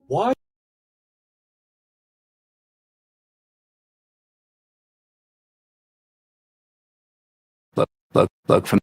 Why Look from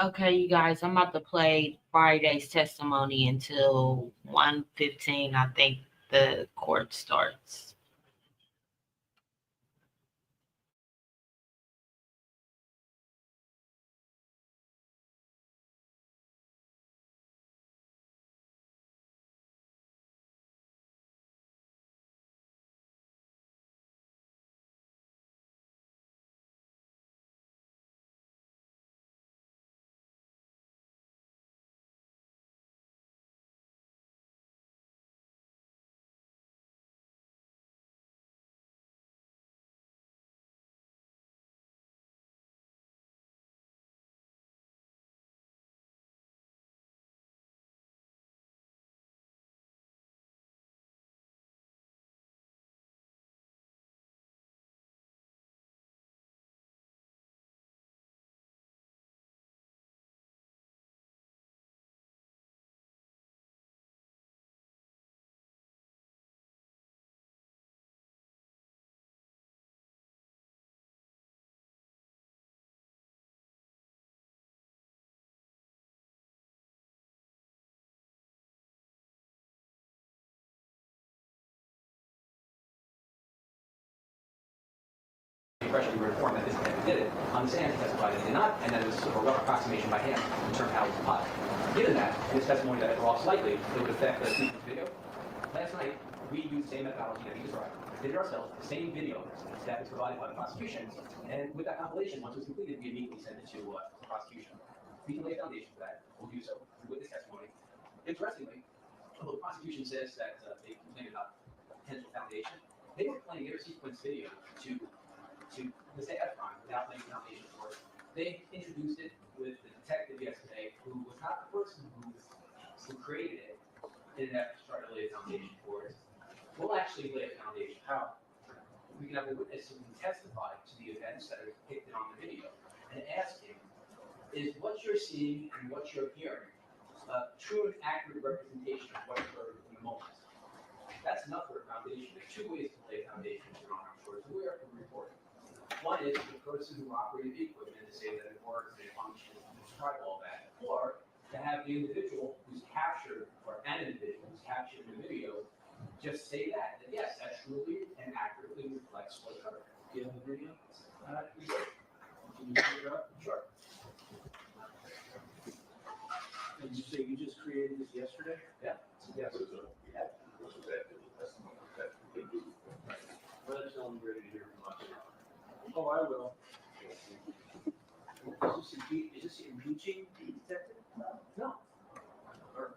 Okay, you guys, I'm about to play Friday's testimony until 1:15. I think the court starts. Impression we were informed that this man did it. On the stand, he testified that he did not, and that it was sort of a rough approximation by hand in terms of how it was applied. Given that, in his testimony that it was likely it would affect the sequence video, last night we used the same methodology that he described. Did it ourselves, the same video that was provided by the prosecution, and with that compilation, once it was completed, we immediately sent it to the prosecution. We can lay a foundation for that. We'll do so through witness testimony. Interestingly, although the prosecution says that they complained about potential foundation, they were playing their sequence video to the state of crime without laying foundation for it. They introduced it with the detective yesterday, who was not the person who created it in an effort to try to lay a foundation for it. We'll actually lay a foundation. How? We can have a witness who can testify to the events that are depicted on the video and ask him, is what you're seeing and what you're hearing a true and accurate representation of what occurred in the moment? That's enough for a foundation. There's two ways to lay a foundation, Your Honor, I'm sure, as aware of the report. One is the person who operated the equipment to say that it works and it functions and describe all that. Or to have the individual who's captured, or an individual who's captured in the video, just say that yes, that truly and accurately reflects what occurred. Do you have the video? We do. Can you bring it up? Sure. And you say you just created this yesterday? Yeah. Yes. Yeah. Let us know when you're ready to hear from us. Oh, I will. Is this impeaching the detective? No. Or,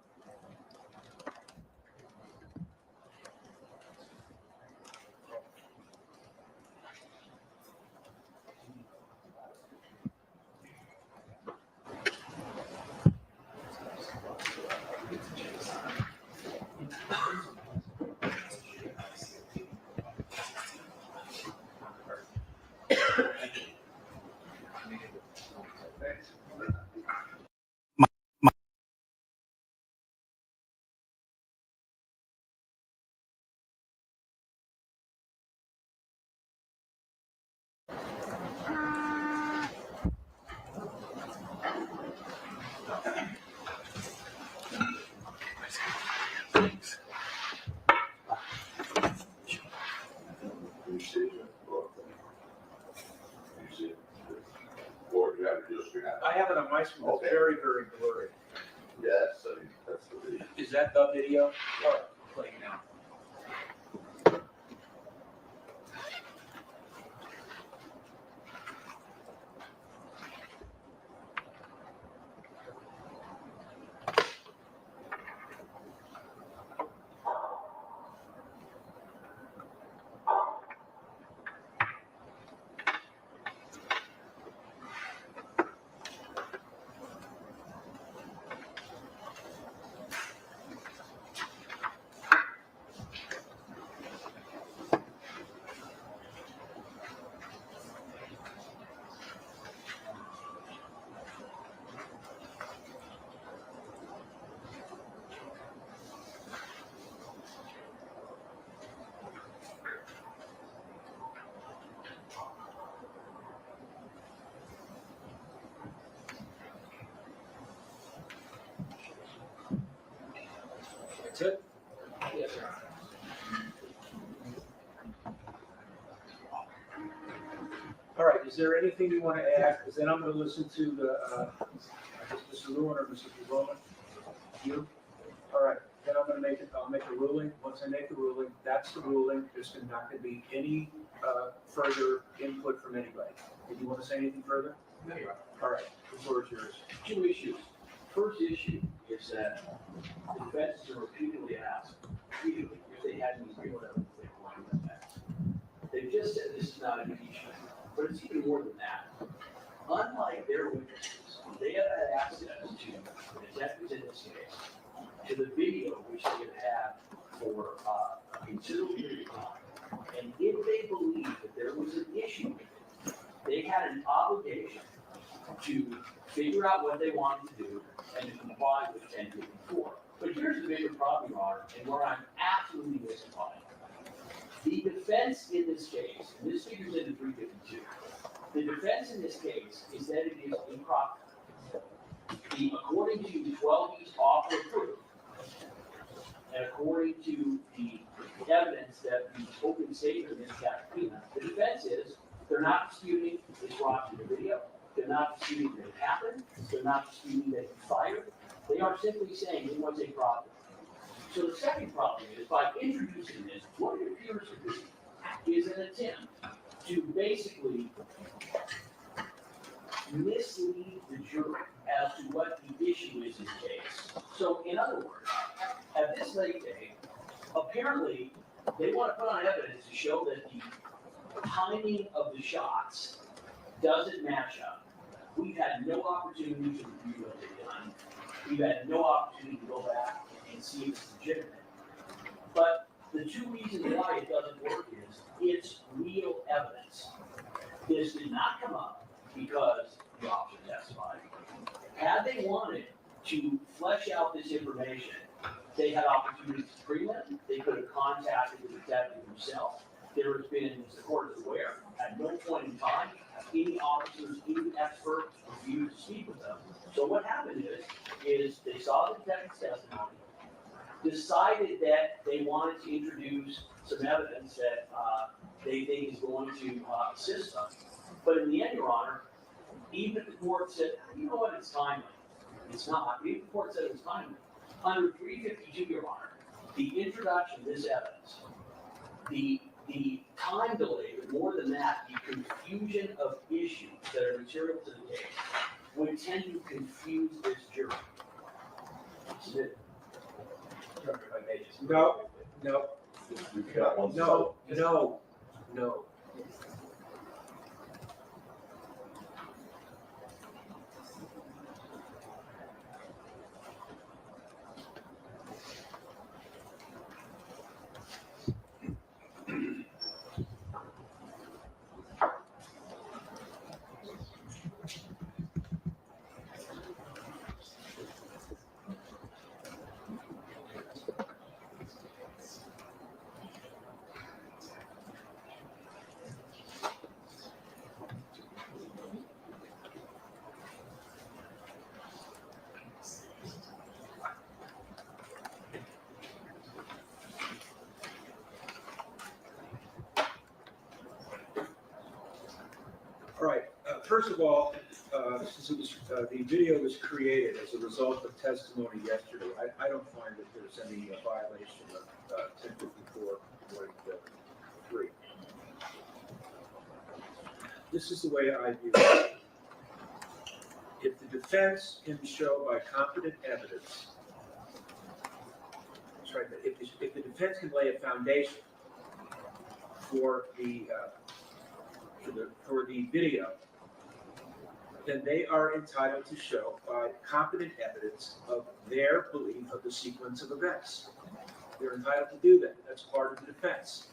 I have it on my screen. It's very, very blurry. Yes, I mean, that's the video. Is that the video? Playing now. That's it? Yes, sir. All right, is there anything you want to add? Because then I'm going to listen to the, I guess Mr. Lewin or Mr. Roman. You? All right, then I'm going to I'll make a ruling. Once I make the ruling, that's the ruling. There's not going to be any further input from anybody. Did you want to say anything further? No, you're right. All right, the floor is yours. Two issues. First issue is that the defense are repeatedly asked, repeatedly, if they had any real evidence they wanted them back. They've just said this is not an impeachment, but it's even more than that. Unlike their witnesses, they have had access to the detectives in this case, to the video which they have had for a considerable period of time. And if they believe that there was an issue with it, they had an obligation to figure out what they wanted to do and to comply with 1054. But here's the bigger problem, Your Honor, and where I'm absolutely mystified. The defense in this case, and this figures into 352, the defense in this case is that it is improper. According to 12E's offer of proof, and according to the evidence that the open statement in this Capitana, the defense is they're not disputing this watching the video. They're not disputing that it happened. They're not disputing that he fired. They are simply saying it was a problem. So the second problem is by introducing this, what it appears to be is an attempt to basically mislead the jury as to what the issue is in the case. So in other words, at this late date, apparently they want to put on evidence to show that the timing of the shots doesn't match up. We've had no opportunity to review what they've done. We've had no opportunity to go back and see if it's legitimate. But the two reasons why it doesn't work is it's real evidence. This did not come up because the officer testified. Had they wanted to flesh out this information, they had opportunities to bring them. They could have contacted the detective himself. There has been, as the court is aware, at no point in time, any officers, any expert refused to speak with them. So what happened is they saw the detective's testimony, decided that they wanted to introduce some evidence that they think is going to assist them. But in the end, Your Honor, even if the court said, you know what, it's timely. It's not. Even if the court said it was timely. Under 352, Your Honor, the introduction of this evidence, the time delay, but more than that, the confusion of issues that are material to the case would tend to confuse this jury. No, no, We've got one. no, no, no. All right, first of all, since it was, the video was created as a result of testimony yesterday, I don't find that there's any violation of 1054.3. This is the way I view it. If the defense can show by competent evidence, that's right, if the defense can lay a foundation for the video, then they are entitled to show by competent evidence of their belief of the sequence of events. They're entitled to do that. That's part of the defense.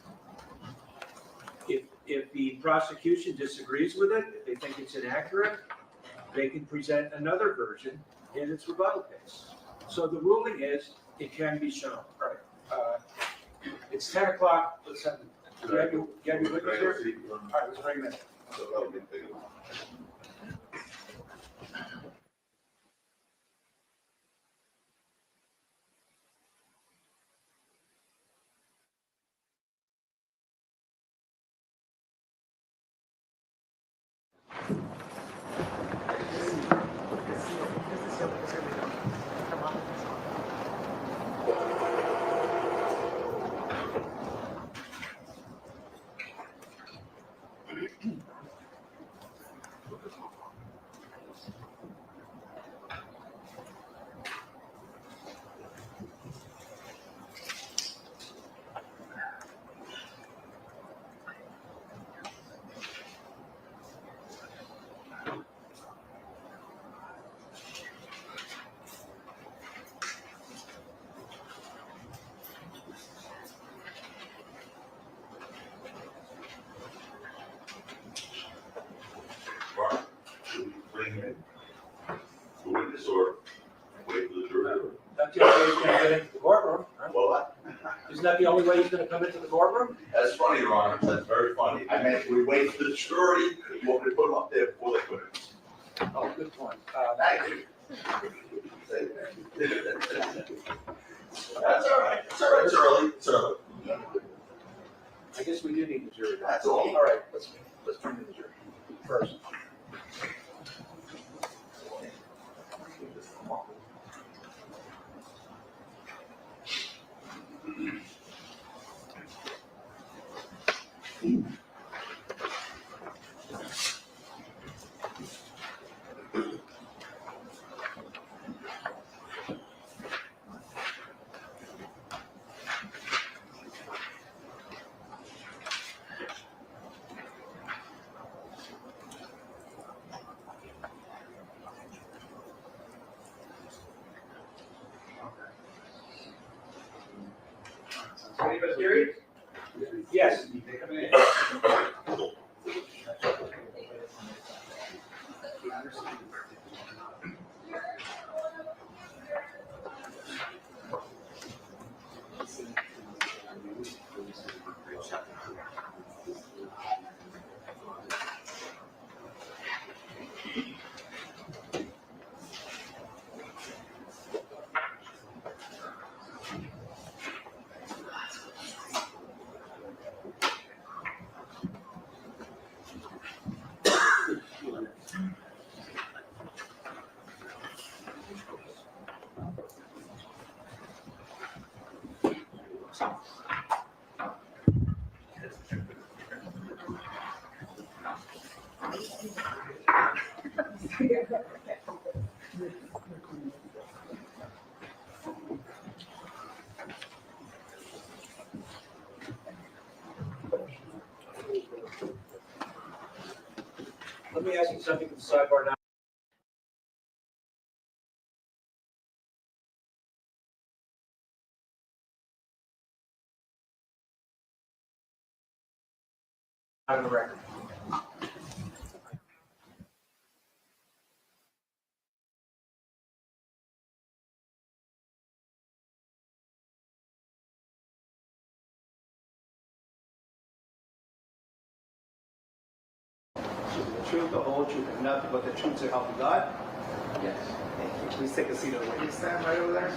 If the prosecution disagrees with it, if they think it's inaccurate, they can present another version in its rebuttal case. So the ruling is it can be shown. All right. It's 10 o'clock. Let's have you have your witness here? All right, let's bring that. So that'll be big. Isn't that the only way he's gonna come into the courtroom? That's funny, Your Honor, that's very funny. I meant we wait for the jury, you want me to put him up there before they put him. Oh, good point. Thank you. That's all right, it's all right, it's early, it's early. I guess we do need the jury. That's all. All right, let's turn to the jury first. Yes. Let me ask you something at the sidebar now. Out of the record. The truth, the whole truth, and nothing but the truth to help you God. Yes. Thank you. Please take a seat on the witness stand right over there.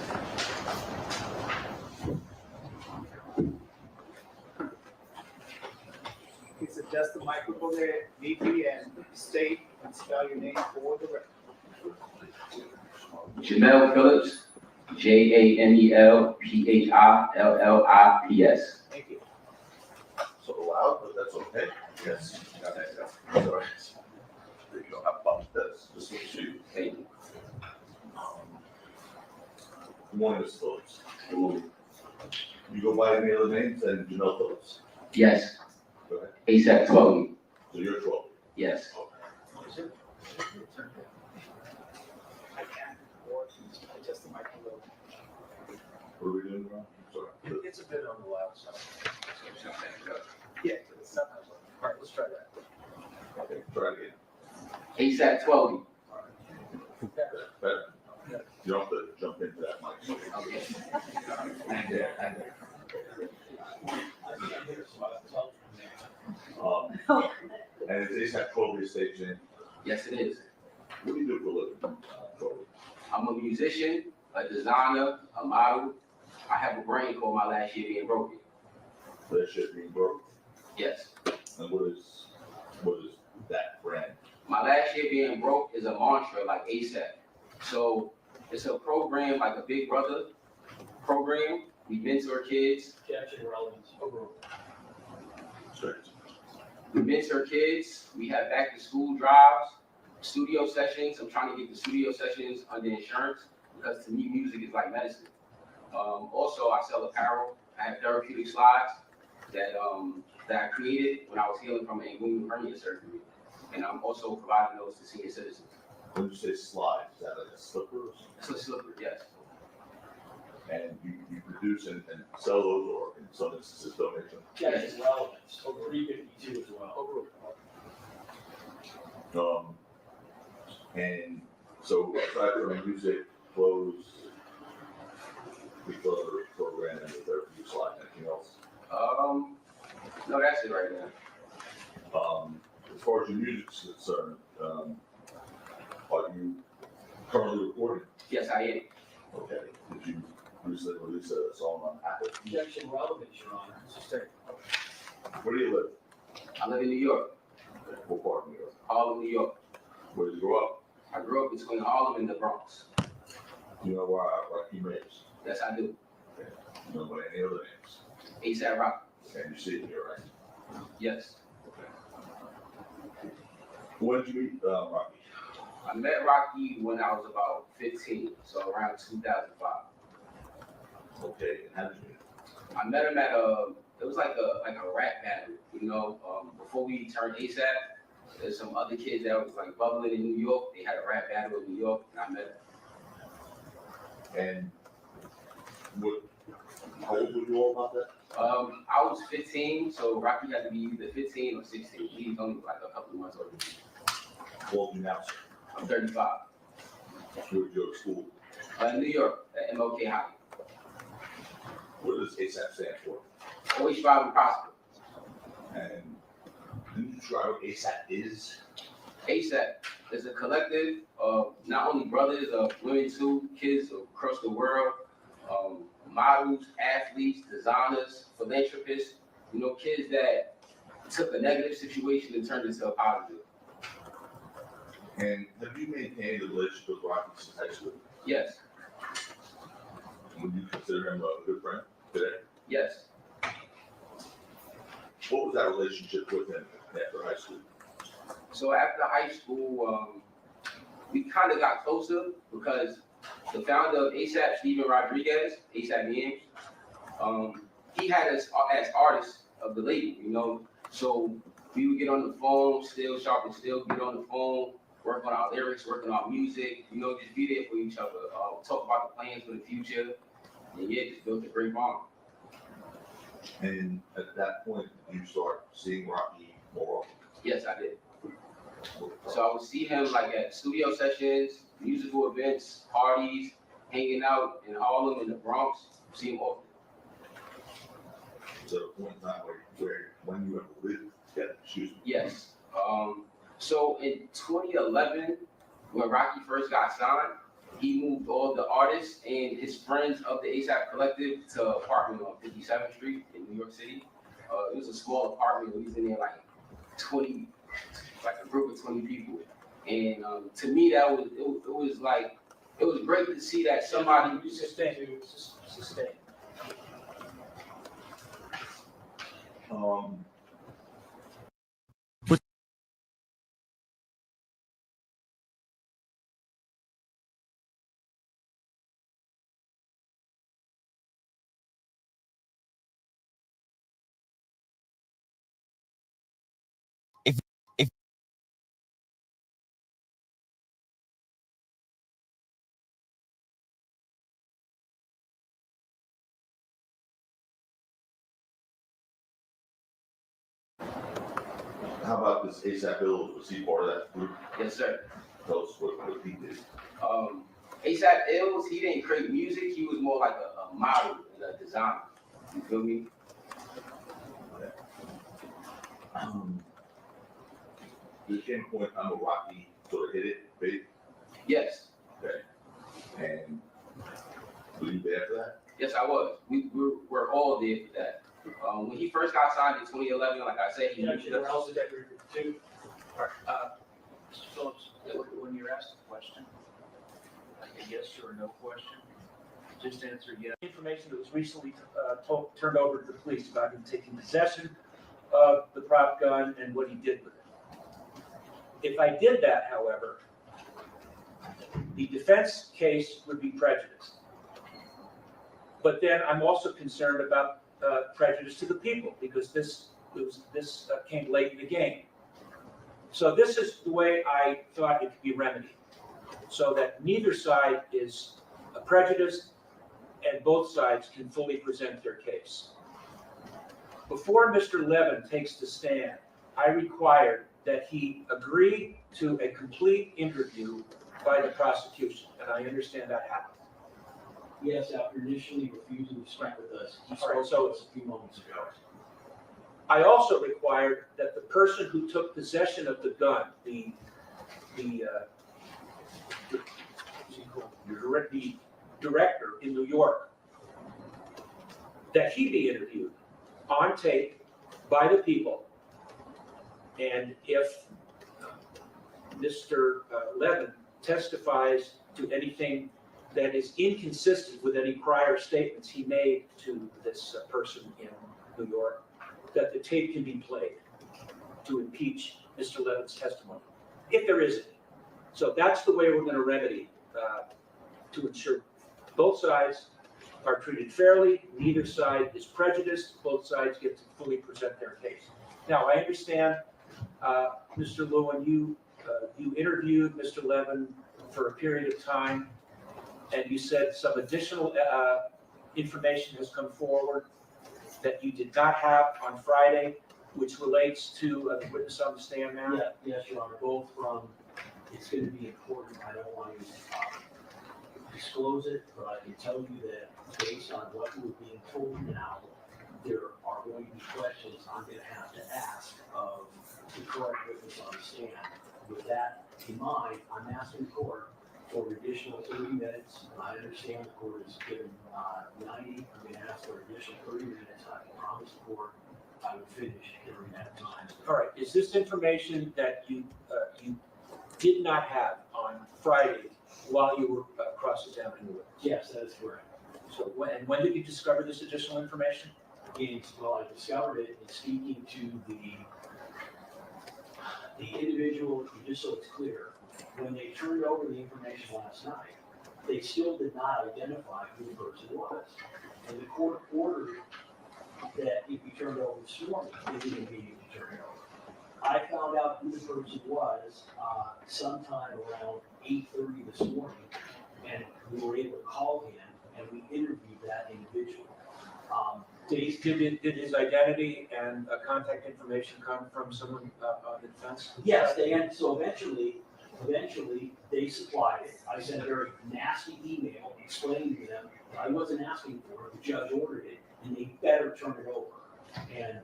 Please adjust the microphone there neatly and state and spell your name for the record. Jamel Phillips, JAMELPHILLIPS. Thank you. So loud, but that's okay. Yes. That's all right. There you go, how about this? This will shoot. Thank you. Good morning, Mr. Phillips. You go by any other names than Jamel Phillips? Yes, Go ahead. ASAP 12. So you're 12. Yes. I can't or adjust the microphone. What are we doing now? Sorry. It's a bit on the loud side. Yeah, it's not. All right, let's try that. Okay, try it again. ASAP 12. Better? You don't have to jump into that mic. And it's ASAP Colby stage name. Yes, it is. What do you do for a living? Colby? I'm a musician, a designer, a model. I have a brain called My Last Year Being Broken. That shit being broke. Yes. And what is that brand? My Last Year Being Broke is a mantra like ASAP. So it's a program like a Big Brother program. We mentor kids. Capturing relevance. Straight. We mentor kids. We have back to school drives, studio sessions. I'm trying to get the studio sessions under insurance because to me, music is like medicine. Also, I sell apparel. I have therapeutic slides that I created when I was healing from an inguinal hernia surgery. And I'm also providing those to senior citizens. When you say slide, is that like a slipper or something? It's a slipper, yes. And you produce and sell those, or in some instances donate them? Capturing relevance, over 352 as well. And so aside from music, clothes, the other program and the therapeutic slide. anything else? No, that's it right now. As far as your music's concerned, are you currently recording? Yes, I am. Okay. Did you recently release a song on Apple? Objection relevant, Your Honor. Where do you live? I live in New York, What part of New York? Harlem, New York. Where did you grow up? I grew up between Harlem and the Bronx. Do you know why Rakim Reyes? Yes, I do. Do you know about any other names? ASAP Rocky. And you see it here, right? Yes. When did you meet Rocky? I met Rocky when I was about 15, so around 2005. Okay, and how did you meet? I met him at it was like a rap battle, you know. Before we turned ASAP, there's some other kids that was like bubbling in New York. They had a rap battle in New York, and I met him. And how old were you all about that? I was 15, so Rocky had to be either 15 or 16. He's only like a couple of months older than me. How old are you now, sir? I'm 35. Where did you go to school? New York, at MLK High. What does ASAP stand for? Always strive and prosper. And didn't you try what ASAP is? ASAP is a collective of not only brothers, women too, kids across the world, models, athletes, designers, philanthropists, you know, kids that took a negative situation and turned it into a positive. And have you maintained a relationship with Rocky since high school? Yes, Would you consider him a good friend today? yes. What was that relationship with him after high school? So after high school, we kind of got closer because the founder of ASAP, Steven Rodriguez, ASAP Yams, he had us as artists of the label, you know. So we would get on the phone, still sharp and still get on the phone, work on our lyrics, work on our music, you know, just be there for each other, talk about the plans for the future, and yeah, just built a great bond. And at that point, did you start seeing Rocky more often? Yes, I did. So I would see him like at studio sessions, musical events, parties, hanging out in Harlem in the Bronx, see him often. Was there a point in time where when you ever lived together? Excuse me. Yes. So in 2011, when Rocky first got signed, he moved all the artists and his friends of the ASAP Collective to an apartment on 57th Street in New York City. It was a small apartment. We was in there like 20, like a group of 20 people. And to me, that was it was like it was great to see that somebody. Sustain. How about this ASAP Ills? Was he part of that group? Yes, sir. Tell us what he did. ASAP Ills, he didn't create music. He was more like a model and a designer. You feel me? There came a point in time where Rocky sort of hit it big. Yes. Okay. And were you there for that? Yes, I was. We're all there for that. When he first got signed in 2011, like I said, he Objection, moved or else us. is that two? Mr. Phillips, when you're asked the question, like a yes or no question, just answer yes. Information that was recently turned over to the police about him taking possession of the prop gun and what he did with it. If I did that, however, the defense case would be prejudiced. But then I'm also concerned about prejudice to the people because this came late in the game. So this is the way I thought it could be remedied, so that neither side is prejudiced and both sides can fully present their case. Before Mr. Levin takes the stand, I required that he agree to a complete interview by the prosecution, and I understand that happened. Yes, after initially refusing to speak with us, he All right, spoke so- to us a few moments ago. I also required that the person who took possession of the gun, the director in New York, that he be interviewed on tape by the people. And if Mr. Levin testifies to anything that is inconsistent with any prior statements he made to this person in New York, that the tape can be played to impeach Mr. Levin's testimony, if there is any. So that's the way we're going to remedy, to ensure both sides are treated fairly, neither side is prejudiced, both sides get to fully present their case. Now, I understand, Mr. Lewin, you interviewed Mr. Levin for a period of time, and you said some additional information has come forward that you did not have on Friday, which relates to the witness on the stand now? Yeah, yes, Your Honor, both from, it's gonna be important, I don't want to disclose it, but I can tell you that based on what we're being told now, there are going to be questions I'm gonna have to ask of the correct witness on the stand. With that in mind, I'm asking the court for an additional 30 minutes. I understand the court has given 90, I'm gonna ask for an additional 30 minutes. I can promise the court I will finish during that time. All right, is this information that you did not have on Friday while you were cross-examining the witness? Yes, that is correct. So when did you discover this additional information? Well, I discovered it in speaking to the individual, just so it's clear, when they turned over the information last night, they still did not identify who the person was. And the court ordered that if you turned over this morning, they didn't immediately turn it over. I found out who the person was sometime around 8:30 this morning, and we were able to call him, and we interviewed that individual. Did his identity and contact information come from someone on the defense? Yes, so eventually, they supplied it. I sent a very nasty email explaining to them that I wasn't asking for it, the judge ordered it, and they better turn it over. And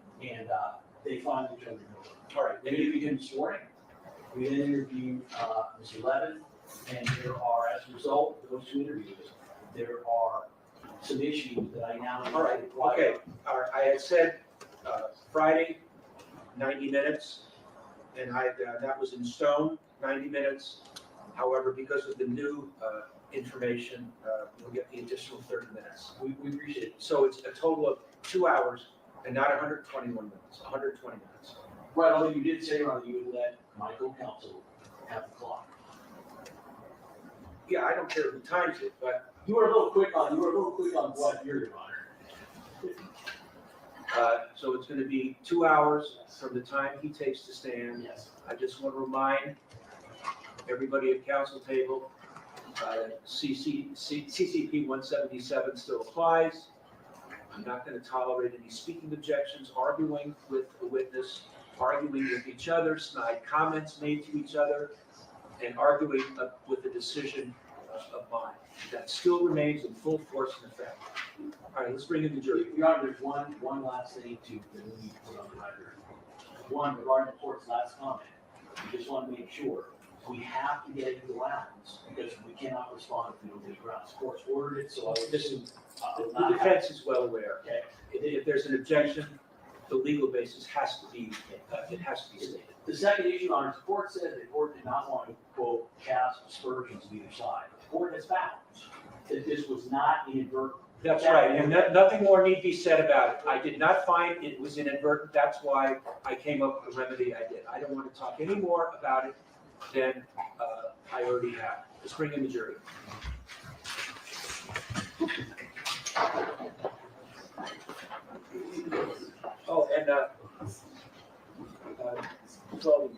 they finally turned it over. All right, They interviewed him this morning. We then interviewed Mr. Levin, and there are, as a result of those two interviews, there are some issues that I now. all right, okay. All right, I had said Friday, 90 minutes, and that was in stone, 90 minutes. However, because of the new information, we'll get the additional 30 minutes. We appreciate it. So it's a total of 2 hours and not 121 minutes, 120 minutes. Right, although you did say, Ron, you would let my co-counsel have the clock. Yeah, I don't care who times it, but You were a little quick on what you're on. so it's going to be 2 hours from the time he takes the stand. Yes. I just want to remind everybody at council table, CCP 177 still applies. I'm not going to tolerate any speaking objections, arguing with the witness, arguing with each other, snide comments made to each other, and arguing with the decision of mine. That still remains in full force and effect. All right, let's bring in the jury. Your Honor, there's one last thing that we need to put on the record. One, regarding the court's last comment, we just want to make sure we have to get it to grounds because we cannot respond if we don't get grounds. Court's ordered it, so I would just. The defense is well aware. Okay. If there's an objection, the legal basis has to be, it has to be stated. The second issue, Your Honor, the court said the court did not want to, quote, cast aspersions on either side. The court has found that this was not inadvertent. That's right, and nothing more need be said about it. I did not find it was inadvertent, that's why I came up with the remedy I did. I don't want to talk any more about it than I already have. Let's bring in the jury. Oh, and, so,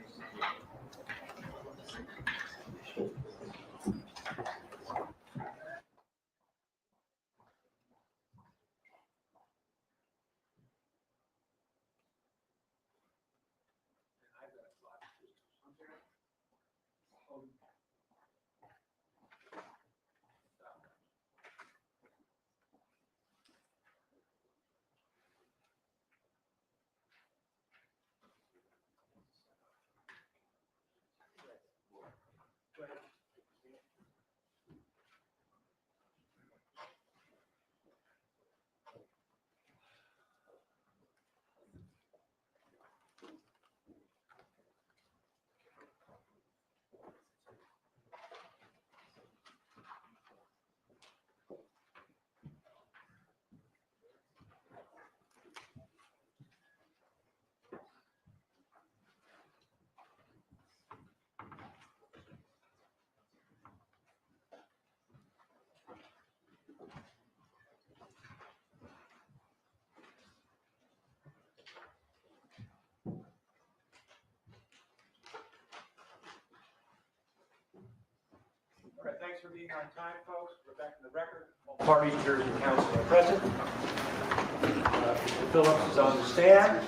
meeting on time, folks. We're back in the record. All parties here in council are present. Mr. Phillips is on the stand.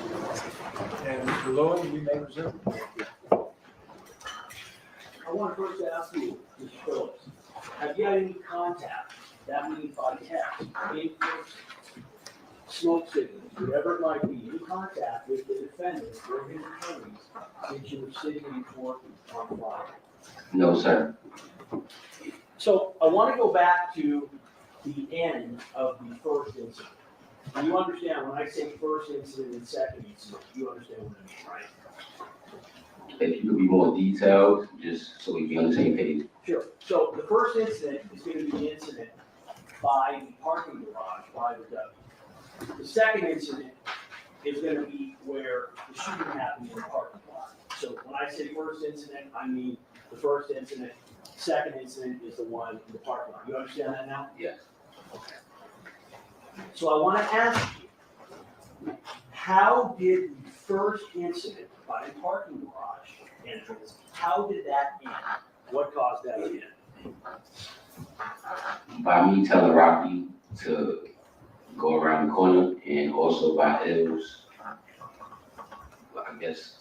And Mr. Lewin, you may resume. I want to first ask you, Mr. Phillips, have you had any contact, that means by text, Facebook, smoke signals, whatever it might be, any contact with the defendant or his attorneys since you were sitting in court on Friday? No, sir. So I want to go back to the end of the first incident. And you understand, when I say first incident and second incident, you understand what I mean, right? If you could be more detailed, just so we be on the same page. Sure. So the first incident is going to be the incident by the parking garage by the W. The second incident is going to be where the shooting happened in the parking lot. So when I say first incident, I mean the first incident. Second incident is the one in the parking lot. You understand that now? Yes. Okay. So I want to ask you, how did the first incident by the parking garage entrance, how did that end? What caused that to end? By me telling Rocky to go around the corner, and also by Hills, I guess,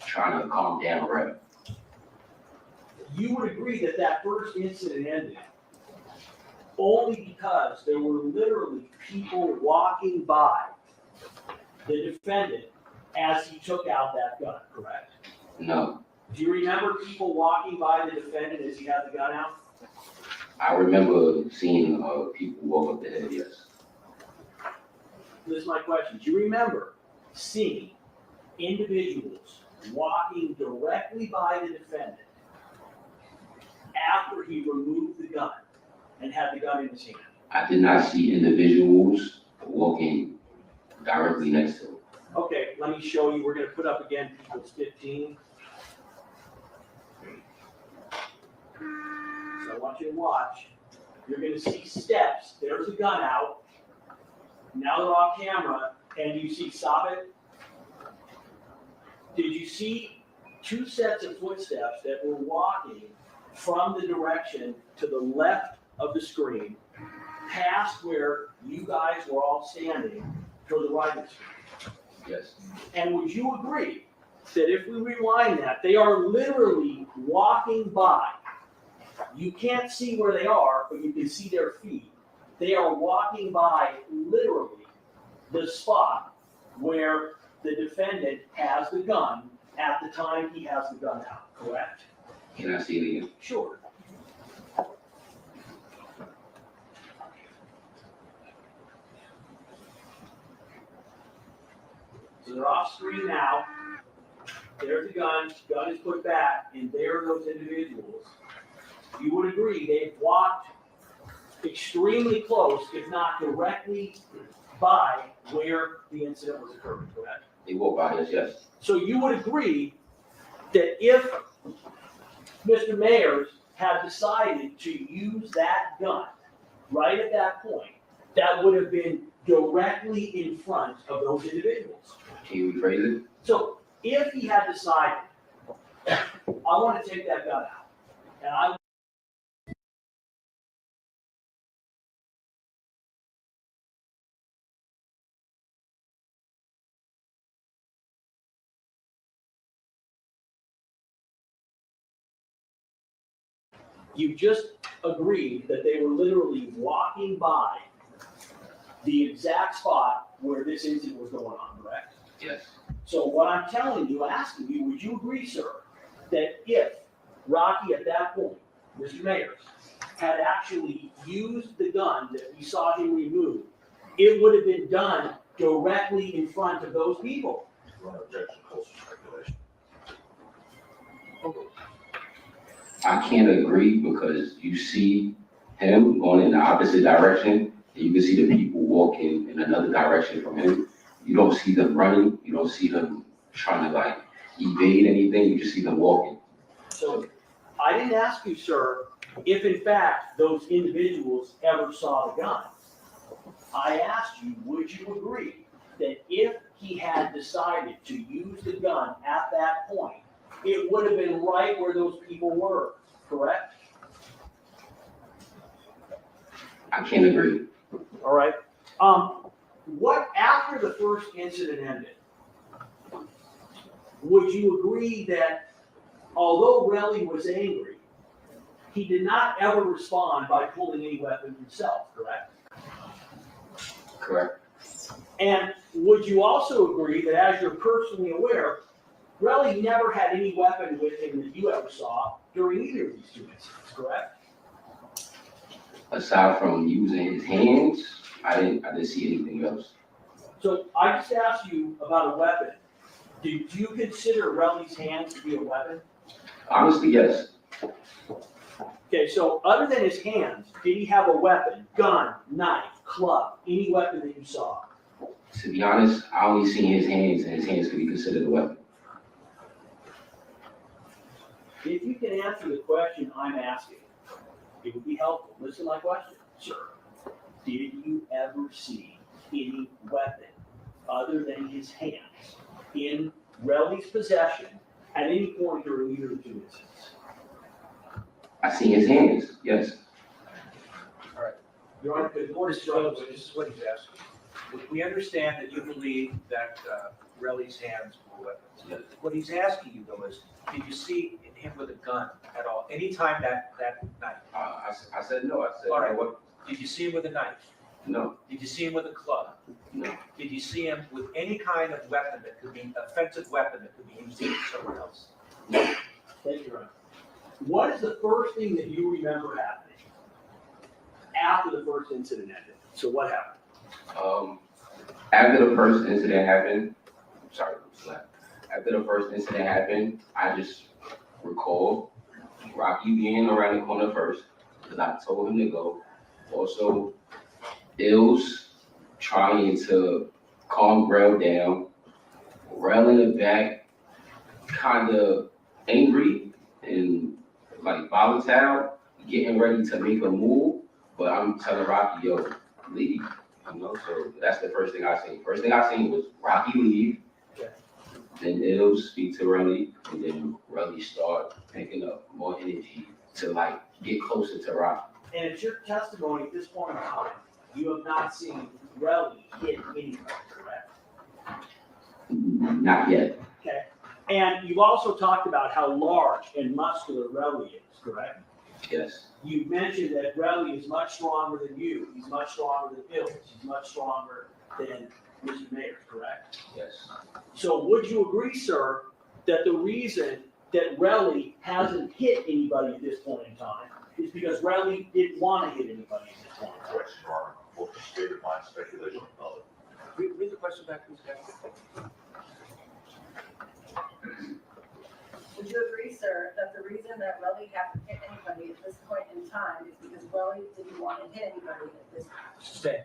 trying to calm down Red. You would agree that that first incident ended only because there were literally people walking by the defendant as he took out that gun, correct? No, Do you remember people walking by the defendant as he had the gun out? I remember seeing people walk up the hill, yes. This is my question. Do you remember seeing individuals walking directly by the defendant after he removed the gun and had the gun in his hand? I did not see individuals walking directly next to him. Okay, let me show you. We're going to put up again People's 15. So I want you to watch. You're going to see steps. There's a gun out. Now they're off camera, and you see Sabit. Did you see two sets of footsteps that were walking from the direction to the left of the screen, past where you guys were all standing, to the right of the screen? Yes. And would you agree that if we rewind that, they are literally walking by? You can't see where they are, but you can see their feet. They are walking by literally the spot where the defendant has the gun at the time he has the gun out, correct? Can I see it again? Sure. So they're off screen now. There's the gun is put back, and there are those individuals. You would agree they've walked extremely close, if not directly by where the incident was occurring, correct? They walk by us, yes. So you would agree that if Mr. Mayers had decided to use that gun right at that point, that would have been directly in front of those individuals. Can you rephrase it? So if he had decided, I want to take that gun out, and I you just agreed that they were literally walking by the exact spot where this incident was going on, correct? Yes. So what I'm telling you, asking you, would you agree, sir, that if Rocky at that point, Mr. Mayers, had actually used the gun that we saw him remove, it would have been done directly in front of those people? Run objection, close speculation. I can't agree because you see him going in the opposite direction, and you can see the people walking in another direction from him. You don't see them running, you don't see them trying to like evade anything, you just see them walking. So I didn't ask you, sir, if in fact those individuals ever saw the gun. I asked you, would you agree that if he had decided to use the gun at that point, it would have been right where those people were, correct? I can't agree. All right. What, after the first incident ended, would you agree that although Relly was angry, he did not ever respond by pulling any weapon himself, correct? Correct. And would you also agree that, as you're personally aware, Relly never had any weapon with him that you ever saw during either of these two incidents, correct? Aside from using his hands, I didn't see anything else. So I just asked you about a weapon. Did you consider Relly's hands to be a weapon? Honestly, yes. Okay, so other than his hands, did he have a weapon, gun, knife, club, any weapon that you saw? To be honest, I only seen his hands, and his hands could be considered a weapon. If you can answer the question I'm asking, it would be helpful. Listen to my question, sir. Did you ever see any weapon other than his hands in Relly's possession at any point during either of the two incidents? I seen his hands, yes. Your Honor, the board is struggling, this is what he's asking. We understand that you believe that Relly's hands were weapons. What he's asking you though is, did you see him with a gun at all, anytime that night? I said no. I said, All right. you know what? Did you see him with a knife? No, Did you see him with a club? no. Did you see him with any kind of weapon that could be, offensive weapon that could be used against someone else? Thank you, Your Honor. What is the first thing that you remember happening after the first incident ended? So what happened? After the first incident happened, after the first incident happened, I just recall Rocky being around the corner first, because I told him to go. Also, Ills trying to calm Grell down, Rell in the back, kind of angry and like volatile, getting ready to make a move, but I'm telling Rocky, yo, leave. You know, so that's the first thing I seen. First thing I seen was Rocky leave, then Ills speak to Relly, and then Relly start picking up more energy to like get closer to Rocky. And it's your testimony at this point in time, you have not seen Relly hit anybody, correct? Not yet. Okay. And you've also talked about how large and muscular Relly is, correct? Yes. You mentioned that Relly is much stronger than you. He's much stronger than Ills. He's much stronger than Mr. Mayor, correct? Yes. So would you agree, sir, that the reason that Relly hasn't hit anybody at this point in time is because Relly didn't want to hit anybody at this point in time? Question mark, what the state of mind speculation of Read the question back, please, Captain. Would you agree, sir, that the reason that Relly hasn't hit anybody at this point in time is because Relly didn't want to hit anybody at this time? Stay.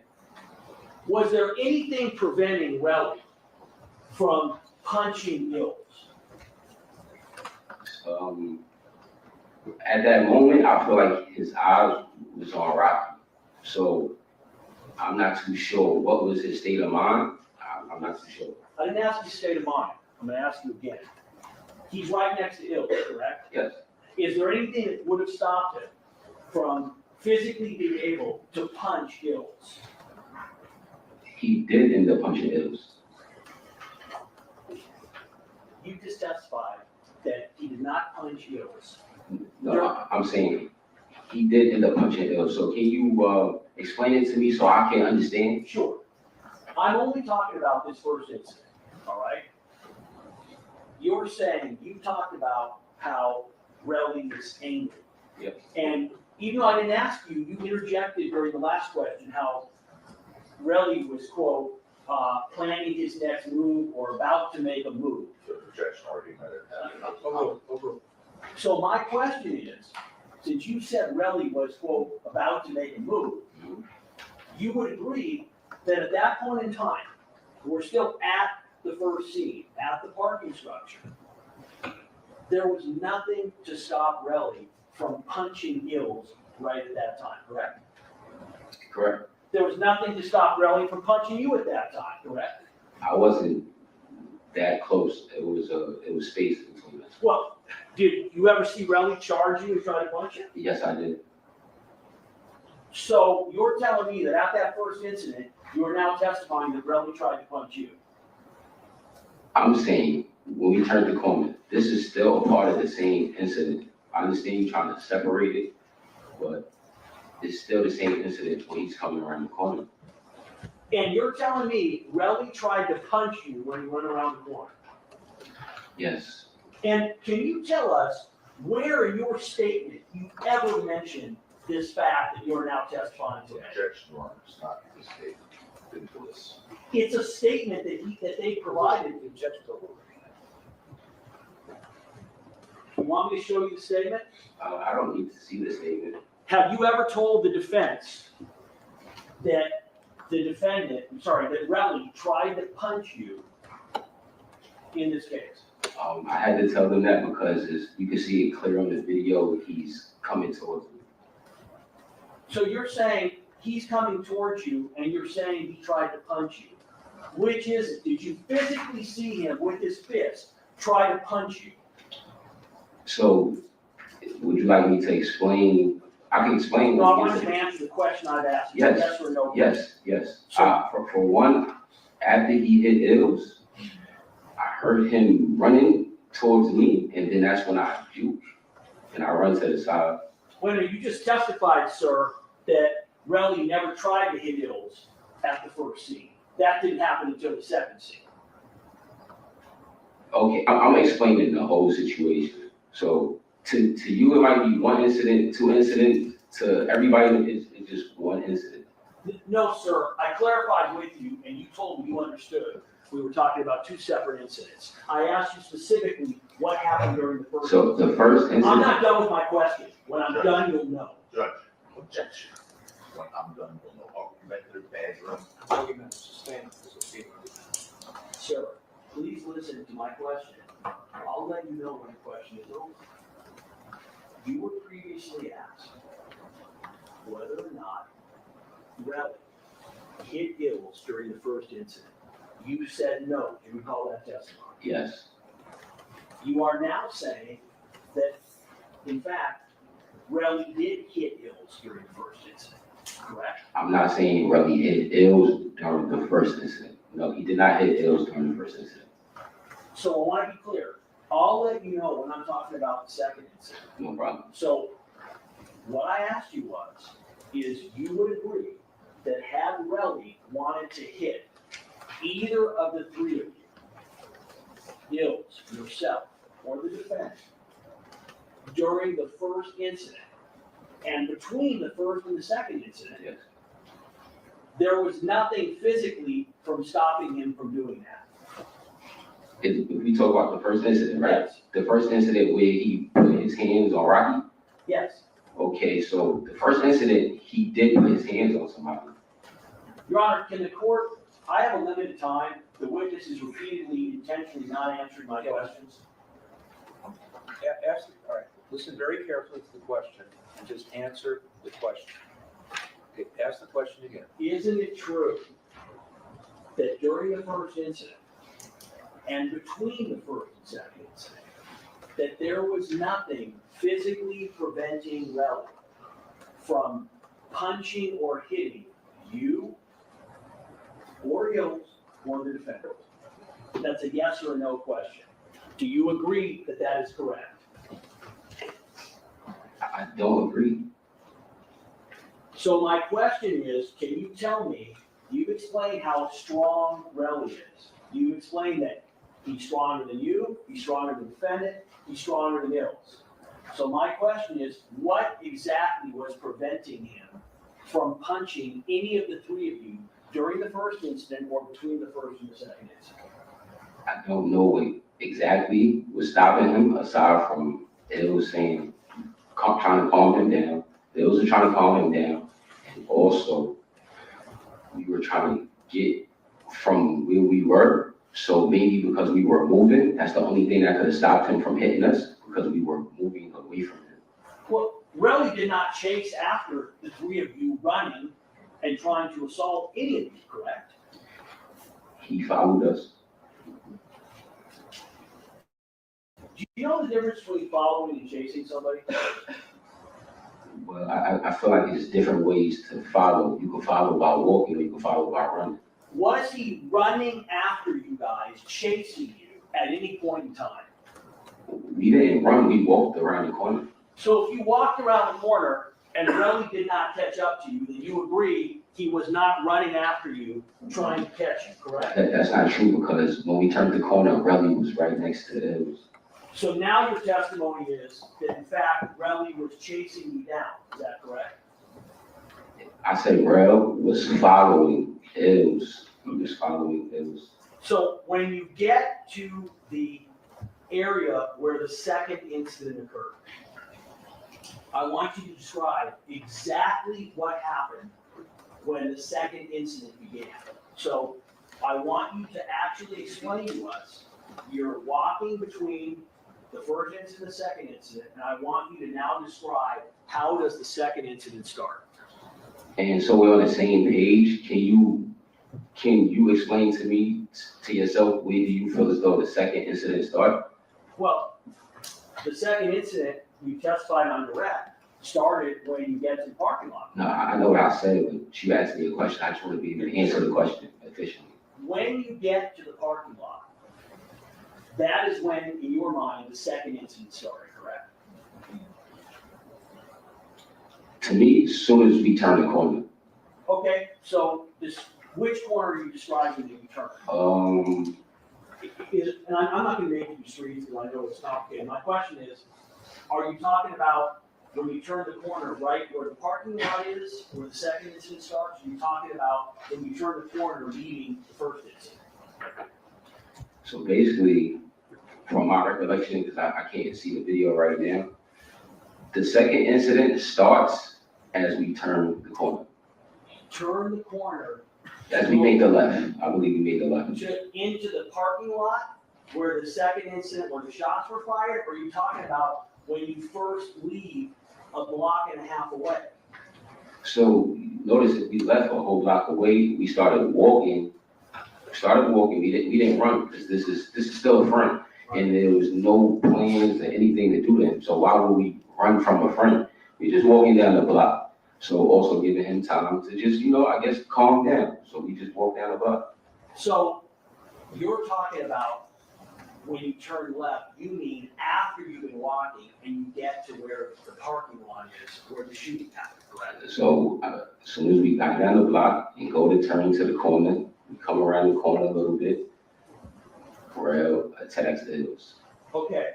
Was there anything preventing Relly from punching Ills? At that moment, I feel like his eyes was on Rocky. So I'm not too sure what was his state of mind. I'm not too sure. I didn't ask you state of mind. I'm going to ask you again. He's right next to Ills, correct? Yes. Is there anything that would have stopped him from physically being able to punch Ills? He did end up punching Ills. You just testified that he did not punch Ills. No, I'm saying he did end up punching Ills. So can you explain it to me so I can understand? Sure. I'm only talking about this first incident, all right? You're saying, you talked about how Relly was angry. Yep. And even though I didn't ask you, you interjected during the last question how Relly was, quote, planning his next move or about to make a move. the projection argument. So my question is, since you said Relly was, quote, about to make a move, you would agree that at that point in time, we're still at the first scene, at the parking structure, there was nothing to stop Relly from punching Ills right at that time, correct? Correct. There was nothing to stop Relly from punching you at that time, correct? I wasn't that close. It was space between us. Well, did you ever see Relly charge you and try to punch you? Yes, I did. So you're telling me that at that first incident, you are now testifying that Relly tried to punch you? I'm saying, when we turn to Coleman, this is still a part of the same incident. I understand you trying to separate it, but it's still the same incident when he's coming around the corner. And you're telling me Relly tried to punch you when he went around the corner? Yes, And can you tell us where in your statement you ever mentioned this fact that you're now testifying to? Objection, Your Honor, it's not this statement, into this. It's a statement that they provided. You want me to show you the statement? I don't need to see the statement. Have you ever told the defense that that Relly tried to punch you in this case? I had to tell them that because you can see it clear on the video, he's coming towards me. So you're saying he's coming towards you and you're saying he tried to punch you. Which is it? Did you physically see him with his fist try to punch you? So, would you like me to explain? I can explain. No, I want you to answer the question I've asked. Yes. Yes or no? Yes, yes. So- For one, after he hit Ills, I heard him running towards me, and then that's when I juke, and I run to the side. Wait a minute, you just testified, sir, that Relly never tried to hit Ills at the first scene. That didn't happen until the second scene. Okay, I'm explaining the whole situation. So, to you, it might be one incident, two incidents. To everybody, it's just one incident. No, sir, I clarified with you and you told me you understood. We were talking about two separate incidents. I asked you specifically what happened during the first. So, the first I'm incident. not done with my question. When I'm done, you'll know. Judge, objection. When I'm done, we'll know. Argumentative badger. Argument sustained. Sir, please listen to my question. I'll let you know when the question is over. You were previously asked whether or not Relly hit Ills during the first incident. You said no. Do you recall that testimony? Yes, You are now saying that, in fact, Relly did hit Ills during the first incident, correct? I'm not saying Relly hit Ills during the first incident. No, he did not hit Ills during the first incident. So I want to be clear. I'll let you know when I'm talking about the second incident. No problem. So what I asked you is you would agree that had Relly wanted to hit either of the three of you, Ills, yourself, or the defendant, during the first incident, and between the first and the second incident, Yes. there was nothing physically from stopping him from doing that. If we talk about the first incident, right? Yes. The first incident where he put his hands on Rocky. Yes. Okay, so the first incident, he did put his hands on somebody. Your Honor, can the court, I have a limited time. The witness is repeatedly, intentionally not answering my questions. All right, listen very carefully to the question and just answer the question. Okay, ask the question again. Isn't it true that during the first incident and between the first and second incident, that there was nothing physically preventing Relly from punching or hitting you or Ills or the defendant? That's a yes or a no question. Do you agree that that is correct? I don't agree. So my question is, can you tell me, you've explained how strong Relly is. You explained that he's stronger than you, he's stronger than the defendant, he's stronger than Ills. So my question is, what exactly was preventing him from punching any of the three of you during the first incident or between the first and the second incident? I don't know what exactly was stopping him aside from Ills saying, trying to calm him down. Ills were trying to calm him down. And also, we were trying to get from where we were. So maybe because we were moving, that's the only thing that could have stopped him from hitting us, because we were moving away from him. Well, Relly did not chase after the three of you running and trying to assault any of you, correct? He followed us. Do you know the difference between following and chasing somebody? Well, I feel like there's different ways to follow. You can follow by walking or you can follow by running. Was he running after you guys, chasing you at any point in time? We didn't run, we walked around the corner. So if you walked around the corner and Relly did not catch up to you, then you agree he was not running after you, trying to catch you, correct? That's not true because when we turned the corner, Relly was right next to the hills. So now your testimony is that in fact Relly was chasing you down, is that correct? I said Rel was following hills. He was following hills. So when you get to the area where the second incident occurred, I want you to describe exactly what happened when the second incident began. So I want you to actually explain to us, you're walking between the first incident and the second incident, and I want you to now describe how does the second incident start? And so we're on the same page. Can you explain to me, to yourself, where do you feel as though the second incident started? Well, the second incident, you testified on direct, started when you get to the parking lot. No, I know what I said, but you asked me a question. I just want to be able to answer the question efficiently. When you get to the parking lot, that is when, in your mind, the second incident started, correct? To me, as soon as we turn the corner, Okay, so which corner are you describing that you turned? And I'm not gonna make you streets, because I know it's complicated. My question is, are you talking about when you turn the corner right where the parking lot is, where the second incident starts? Are you talking about when you turn the corner leading the first incident? so basically, from my recollection, because I can't see the video right now, the second incident starts as we turn the corner. Turn the corner As we make the left, I believe we made the left. into the parking lot where the second incident, where the shots were fired? Or are you talking about when you first leave a block and a half away? So notice that we left a whole block away. We started walking. We didn't run because this is still a front, and there was no plans or anything to do then. So why would we run from a front? We're just walking down the block. So also giving him time to just, I guess, calm down. So we just walked down the block. So you're talking about when you turn left, you mean after you've been walking and you get to where the parking lot is, where the shooting happened, correct? So as soon as we got down the block and go to turn to the corner, we come around the corner a little bit, Pharrell attacks the hills. Okay,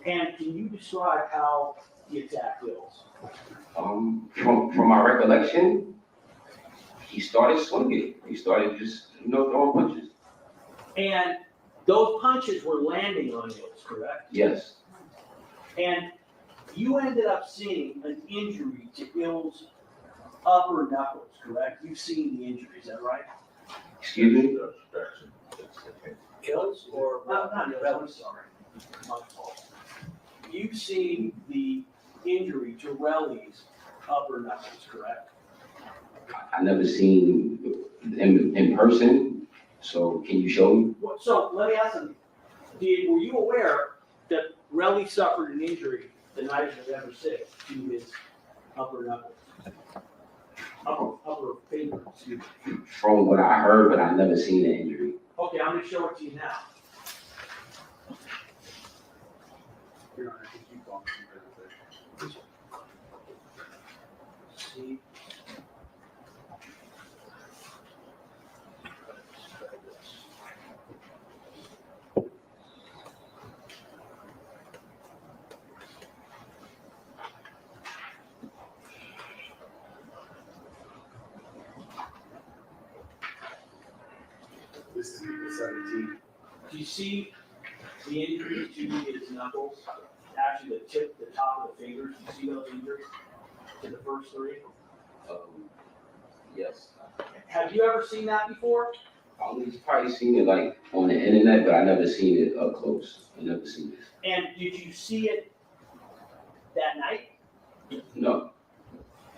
and can you describe how he attacked Hills? From my recollection, he started swinging. He started just, throwing punches. And those punches were landing on Hills, correct? Yes. And you ended up seeing an injury to Hills' upper knuckles, correct? You've seen the injury, is that right? Excuse me? Hills or? No, not Hills, I'm sorry. My fault. You've seen the injury to Relly's upper knuckles, correct? I never seen him in person, so can you show me? So let me ask you, were you aware that Relly suffered an injury the night of November 6th to his upper knuckles? Upper finger, excuse me. From what I heard, but I never seen the injury. Okay, I'm gonna show it to you now. Your Honor, could you go on to the See? This is April 17th. Do you see the injuries to his knuckles? Actually, the top of the fingers, do you see those injuries to the first three? Yes. Have you ever seen that before? I only probably seen it like on the internet, but I never seen it up close. I never seen it. And did you see it that night? No.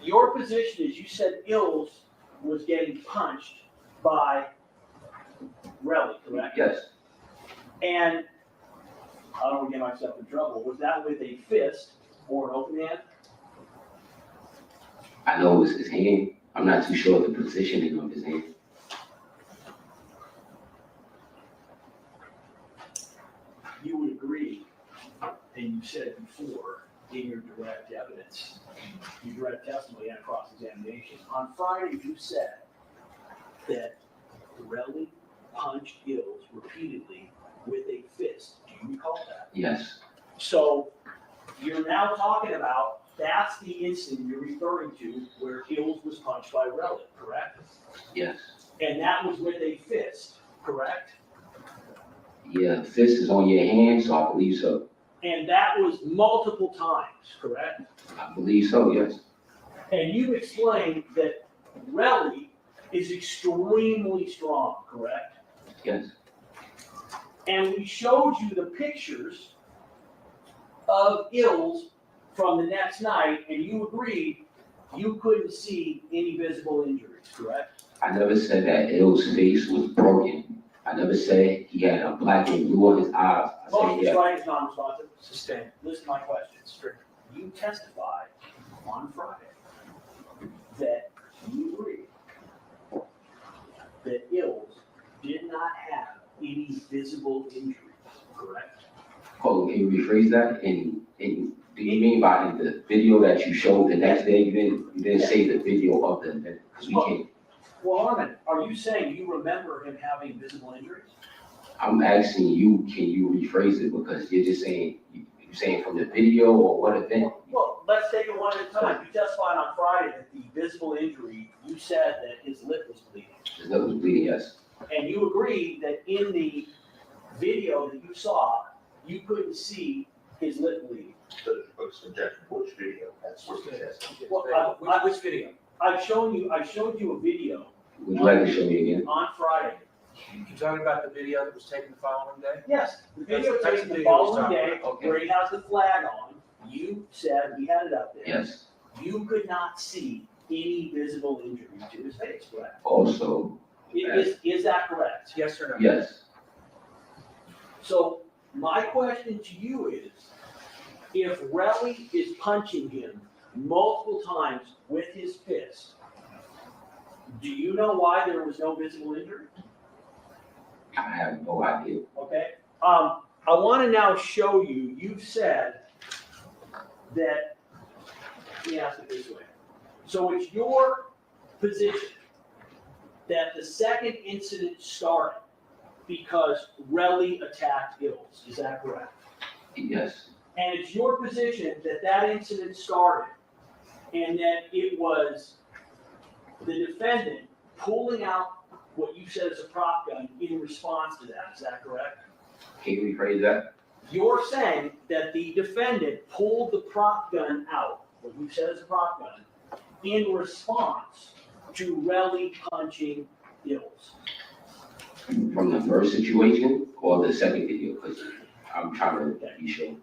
Your position is you said Ills was getting punched by Relly, correct? Yes. And I don't want to get myself in trouble. Was that with a fist or an open hand? I know it was his hand. I'm not too sure of the positioning of his hand. You would agree, and you said before in your direct evidence, your direct testimony and cross-examination, on Friday, you said that Relly punched Ills repeatedly with a fist. Do you recall that? Yes, So you're now talking about, that's the incident you're referring to where Ills was punched by Relly, correct? yes. And that was with a fist, correct? Yeah, fist is on your hand, so I believe so. And that was multiple times, correct? I believe so, yes. And you explained that Relly is extremely strong, correct? Yes, And we showed you the pictures of Ills from the next night, and you agreed you couldn't see any visible injuries, correct? I never said that Ill's face was broken. I never said he had a black and blue on his eyes. I Motion said, to yeah, strike is non-responsive. Sustained. Listen to my questions. You testified on Friday that you agreed that Ills did not have any visible injuries, correct? hold on, can you rephrase that? And do you mean by in the video that you showed the next day, you didn't say the video of the event? Because we can't, Well, Armin, are you saying you remember him having visible injuries? I'm asking you, can you rephrase it? Because you're just saying, you're saying from the video or what event? Well, let's take it one at a time. You testified on Friday that the visible injury, you said that his lip was bleeding. His nose was bleeding, yes. And you agreed that in the video that you saw, you couldn't see his lip bleeding. Objection, which video? That's what it says. Well, Which video? I showed you a video Would you like to show me again? on Friday. You talking about the video that was taken the following day? Yes, the video That's taken the the video he's following talking day, about. Okay. where he has the flag on. You said, we had it up there. Yes. You could not see any visible injury to his face, correct? Also, Is that correct? Yes or no? yes, So my question to you is, if Relly is punching him multiple times with his fist, do you know why there was no visible injury? I have no idea. Okay, I want to now show you, you said that, let me ask it this way. So it's your position that the second incident started because Relly attacked Ills, is that correct? Yes, And it's your position that that incident started and that it was the defendant pulling out what you said is a prop gun in response to that, is that correct? can you rephrase that? You're saying that the defendant pulled the prop gun out, what you said is a prop gun, in response to Relly punching Ills. From the first situation or the second video? Because I'm trying to be sure.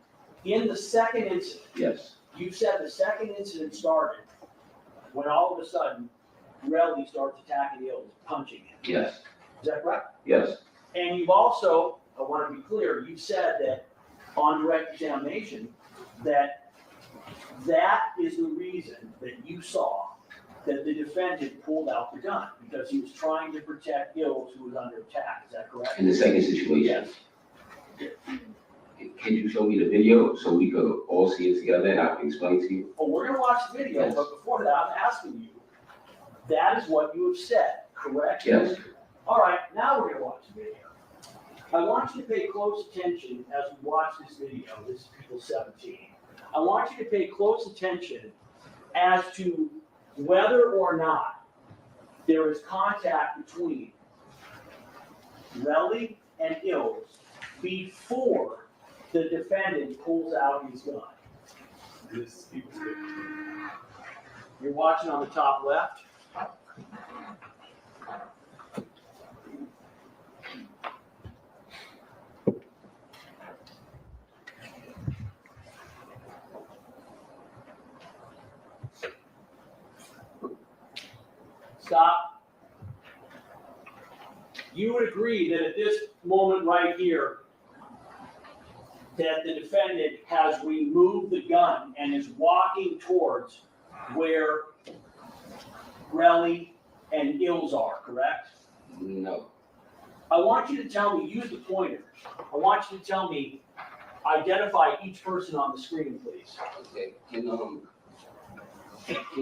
In the second incident, Yes, you said the second incident started when all of a sudden Relly starts attacking Ills, punching him. yes, Is that correct? yes, And you've also, I want to be clear, you said that on direct examination, that is the reason that you saw that the defendant pulled out the gun, because he was trying to protect Ills who was under attack. Is that correct? in the second situation. Can you show me the video so we could all see it together and I can explain to you? Well, we're gonna watch the video, Yes. but before that, I'm asking you, that is what you have said, correct? Yes. All right, now we're gonna watch the video. I want you to pay close attention as we watch this video. This is people 17. I want you to pay close attention as to whether or not there is contact between Relly and Ills before the defendant pulls out his gun. You're watching on the top left. Stop. You would agree that at this moment right here, that the defendant has removed the gun and is walking towards where Grelly, and Ilzar, correct? No. I want you to tell me, use the pointer. I want you to tell me, identify each person on the screen, please. Okay, can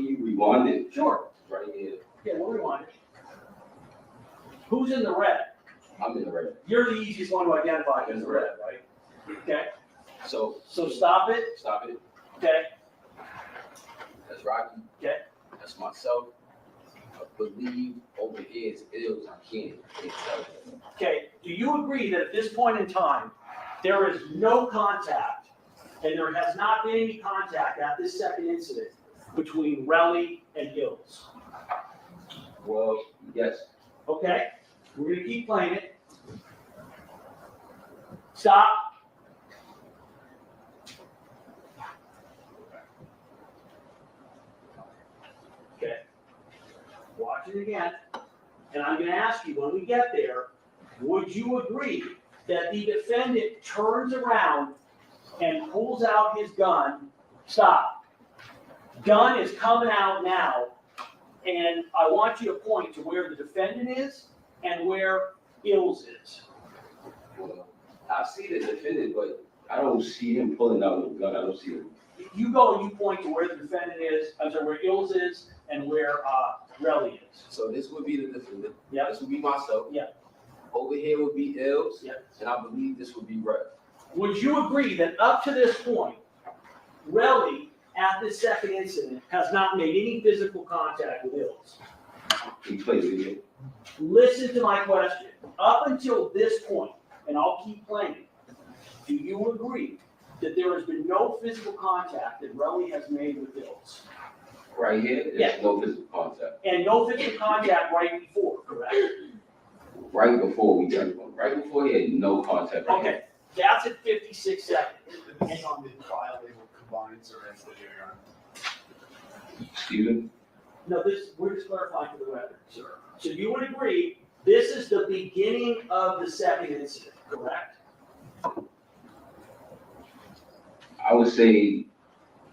you rewind it Sure. right here? Yeah, we'll rewind it. Who's in the red? I'm in the red. You're the easiest one to identify as the red, right? Okay, So so stop it, stop it. okay? That's Rocky. Okay. That's myself. I believe over here is Ills. I can't tell you. Okay, do you agree that at this point in time, there is no contact, and there has not been any contact at this second incident between Relly and Ills? Well, yes. Okay, we're gonna keep playing it. Stop. Okay. Watch it again. And I'm gonna ask you, when we get there, would you agree that the defendant turns around and pulls out his gun? Stop. Gun is coming out now, and I want you to point to where the defendant is and where Ills is. Well, I see the defendant, but I don't see him pulling out the gun. I don't see him. You go and you point to where the defendant is, I'm sorry, where Ills is and where Relly is. So this would be the defendant. Yeah. This would be myself. Yeah. Over here would be Ills. Yeah. And I believe this would be Red. Would you agree that up to this point, Relly, at this second incident, has not made any physical contact with Ills? He plays video. Listen to my question. Up until this point, and I'll keep playing, do you agree that there has been no physical contact that Relly has made with Ills? Right here, there's Yeah. no physical contact. And no physical contact right before, correct? Right before we got him. Right before he had no contact. Right Okay, that's at 56 seconds. Depending on the trial, they will combine or as the jury. here. Excuse me? No, we're just clarifying for the record, sir. So you would agree, this is the beginning of the second incident, correct? I would say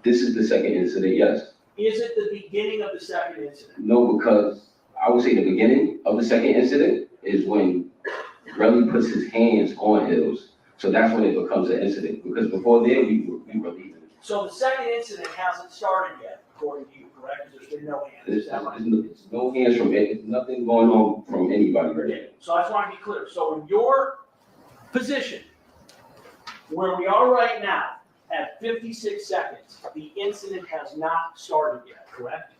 this is the second incident, yes. Is it the beginning of the second incident? No, because I would say the beginning of the second incident is when Relly puts his hands on Hills. So that's when it becomes an incident. Because before there, we were leaving. So the second incident hasn't started yet, according to you, correct? There's been no hands. There's Is that right? no hands from it. There's nothing going on from anybody right now. Okay, so I just want to be clear. So in your position, where we are right now, at 56 seconds, the incident has not started yet, correct?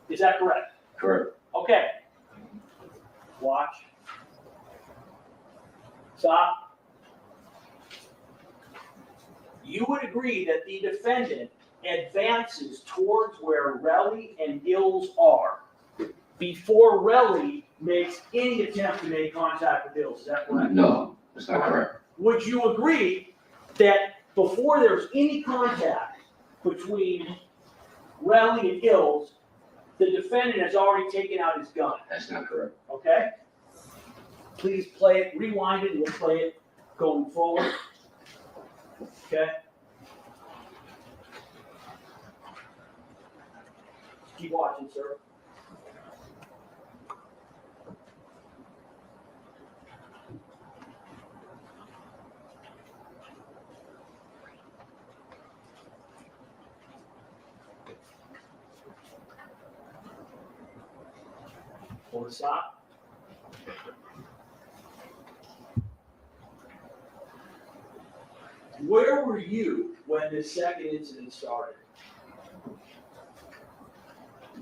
Is that correct? Correct. Okay. Watch. Stop. You would agree that the defendant advances towards where Relly and Ills are before Relly makes any attempt to make contact with Ills, is that correct? No, that's not correct. Would you agree that before there's any contact between Relly and Ills, the defendant has already taken out his gun, That's not correct. okay? Please play it, rewind it, and we'll play it going forward. Okay? Keep watching, sir. Hold it, stop. Where were you when this second incident started?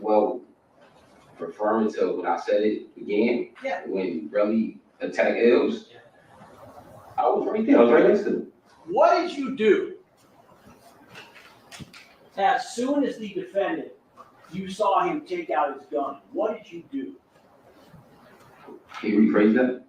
Well, referring to when I said it began, Yeah. when Relly attacked Ills, I was right there. I was right next to him. What did you do as soon as the defendant, you saw him take out his gun? What did you do? Can you rephrase that?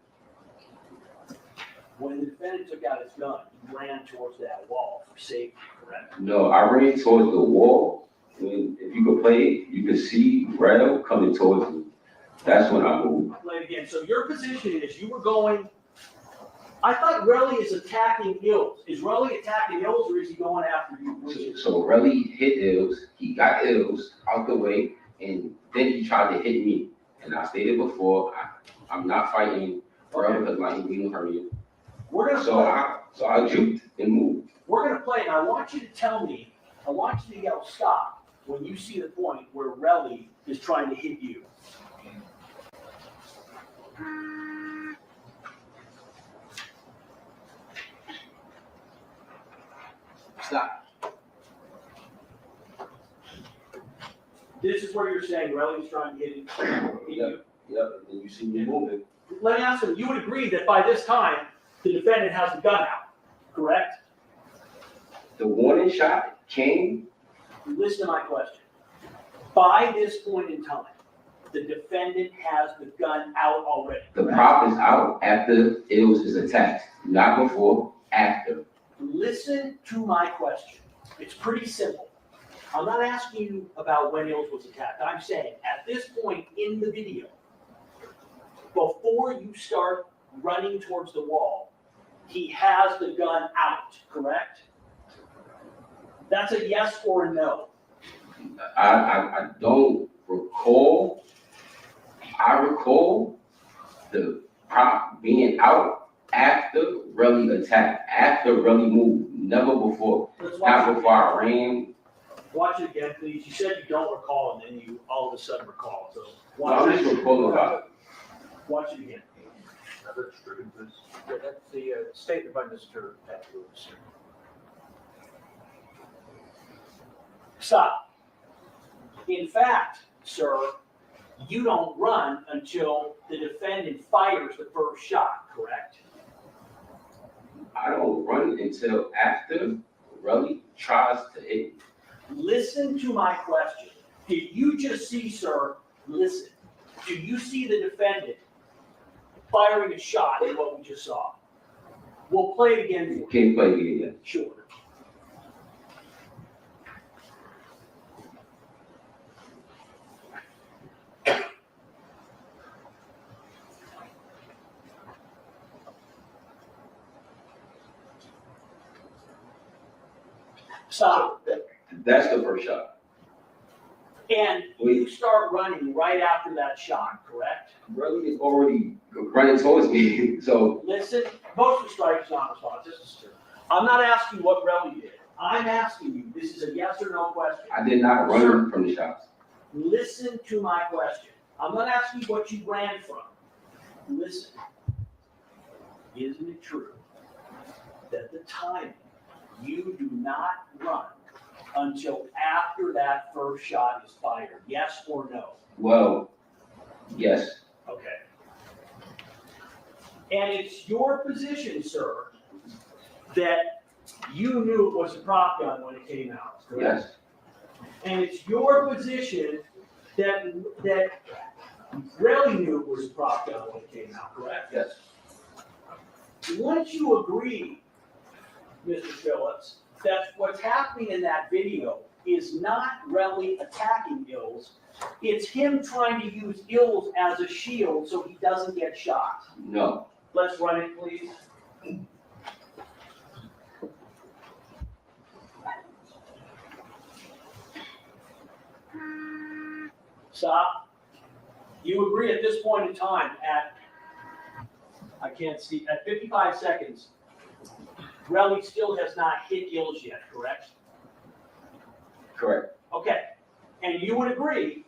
When the defendant took out his gun, he ran towards that wall for safety, correct? No, I ran towards the wall. When, if you could play it, you could see Rel coming towards me. That's when I moved. I'll play it again. So your position is you were going, I thought Relly is attacking Ills. Is Relly attacking Ills or is he going after you? Which is- So Relly hit Ills, he got Ills out the way, and then he tried to hit me. And I stated before, I'm not fighting forever because my inguinal hernia. We're gonna So play, I juked and moved. we're gonna play, and I want you to tell me, I want you to yell stop when you see the point where Relly is trying to hit you. Stop. This is where you're saying Relly's trying to hit you. Yep, and then you see me moving. Let me ask you, you would agree that by this time, the defendant has the gun out, correct? The warning shot came, Listen to my question. By this point in time, the defendant has the gun out already, the correct? prop is out after Ills is attacked, not before, after. Listen to my question. It's pretty simple. I'm not asking you about when Ills was attacked. I'm saying at this point in the video, before you start running towards the wall, he has the gun out, correct? That's a yes or a no. I don't recall, I recall the prop being out after Relly attacked, after Relly moved, never before. Let's watch Not it before I again. ran. Watch it again, please. You said you don't recall, and then you all of a sudden recall, so No, I'm watch just it. recalling about it. Watch it again. Yeah, that's the statement by Mr. Patrick. Stop. In fact, sir, you don't run until the defendant fires the first shot, correct? I don't run until after Relly tries to hit me. Listen to my question. Did you just see, sir, listen, do you see the defendant firing a shot in what we just saw? We'll play it again for you. Can't play me again. Sure. Stop. That's the first shot. And you start running right after that shot, correct? Relly is already running towards me, so Listen, motion strikes, non-response. This is true. I'm not asking what Relly did. I'm asking you, this is a yes or no question. I did not run from the shots. Listen to my question. I'm not asking you what you ran from. Listen. Isn't it true that the timing, you do not run until after that first shot is fired? Yes or no? Well, yes, Okay. And it's your position, sir, that you knew it was a prop gun when it came out, correct? yes, And it's your position that Relly knew it was a prop gun when it came out, correct? yes. Wouldn't you agree, Mr. Phillips, that what's happening in that video is not Relly attacking Ills, it's him trying to use Ills as a shield so he doesn't get shot? No, Let's run it, please. Stop. You agree at this point in time I can't see, at 55 seconds, Relly still has not hit Ills yet, correct? correct. Okay. And you would agree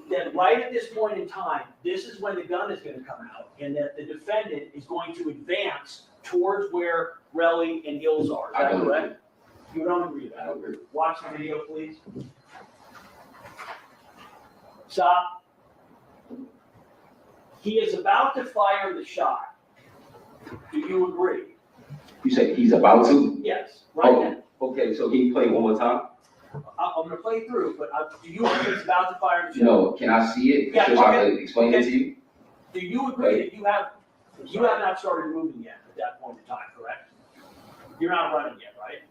that right at this point in time, this is when the gun is gonna come out, and that the defendant is going to advance towards where Relly and Ills are, is I that don't correct? agree. You don't agree with I that? don't agree. Watch the video, please. Stop. He is about to fire the shot. Do you agree? You say he's about to? Yes, right now. Okay, so can you play one more time? I'm gonna play through, but do you agree he's about to fire the shot? No, can I see it? Yeah, So I okay. can explain it to you? Do you agree that you have not started moving yet at that point in time, correct? You're not running yet, right?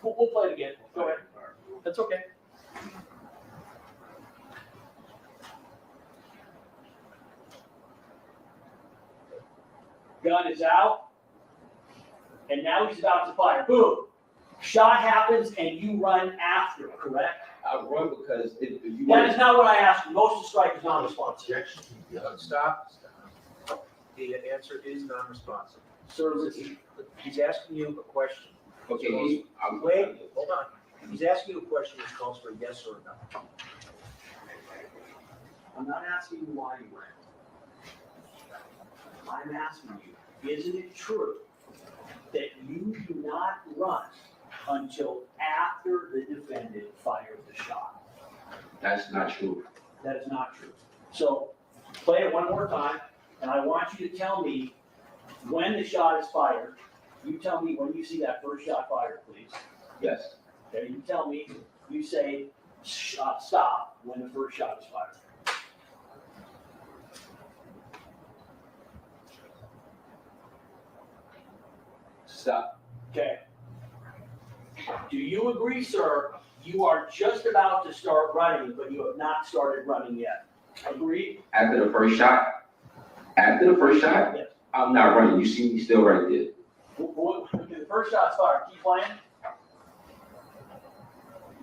We'll play it again. Go ahead. That's okay. Gun is out. And now he's about to fire. Boom. Shot happens and you run after, correct? I run because if you That want. is not what I asked you. Motion to strike is non-responsive. Objection. Stop. The answer is non-responsive. Sir, listen. He's asking you a question. Okay, Wait, hold on. He's asking you a question which calls for a yes or a no. I'm not asking you why you ran. I'm asking you, isn't it true that you do not run until after the defendant fired the shot? That's not true. That is not true. So play it one more time, and I want you to tell me when the shot is fired. You tell me when you see that first shot fired, please. Yes. Okay, you tell me, you say, stop when the first shot is fired. Stop. Okay. Do you agree, sir, you are just about to start running, but you have not started running yet? Agreed? After the first shot, Yes. I'm not running. You see me still right there. Okay, the first shot's fired, keep playing.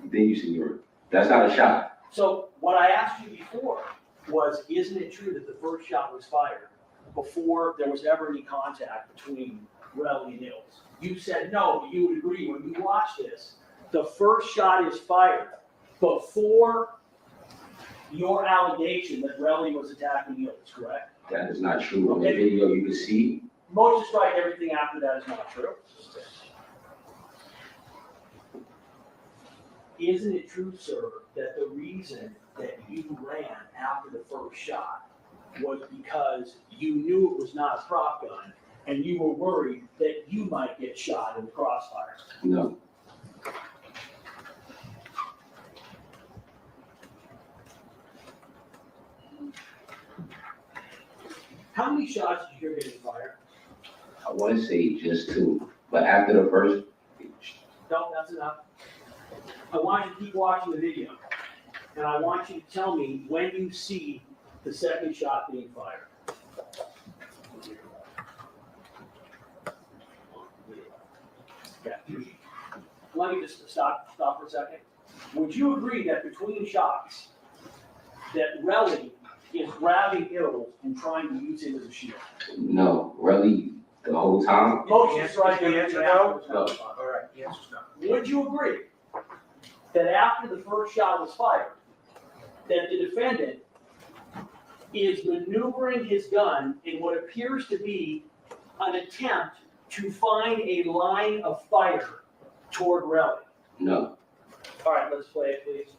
Then you see me run. That's not a shot. So what I asked you before was, isn't it true that the first shot was fired before there was ever any contact between Relly and Ills? You said no, but you would agree when you watch this, the first shot is fired before your allegation that Relly was attacking Ills, correct? That is not true. On the video, you can see. Motion strike, everything after that is not true. Isn't it true, sir, that the reason that you ran after the first shot was because you knew it was not a prop gun and you were worried that you might get shot in the crossfire? No. How many shots did you hear getting fired? I want to say just two, but after the first, No, that's enough. I want you to keep watching the video, and I want you to tell me when you see the second shot being fired. Okay. Let me just stop for a second. Would you agree that between shots, that Relly is grabbing Ills and trying to use him as a shield? no, really, the whole time. Motion strike, The answer everything no? after is not. All right, the answer's no. Would you agree that after the first shot was fired, that the defendant is maneuvering his gun in what appears to be an attempt to find a line of fire toward Relly? No. All right, let's play it, please.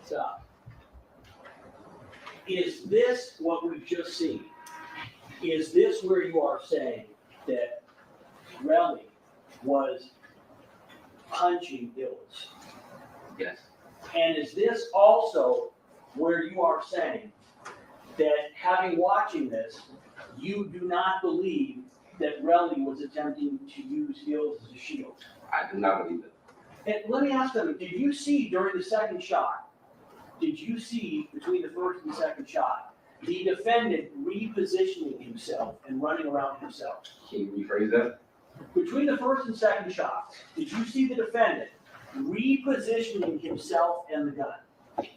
Stop. Is this what we've just seen? Is this where you are saying that Relly was punching Ills? Yes. And is this also where you are saying that having watching this, you do not believe that Relly was attempting to use Ills as a shield? I do not believe it. And let me ask them, did you see during the second shot, did you see between the first and second shot, the defendant repositioning himself and running around himself? Can you rephrase that? Between the first and second shots, did you see the defendant repositioning himself and the gun?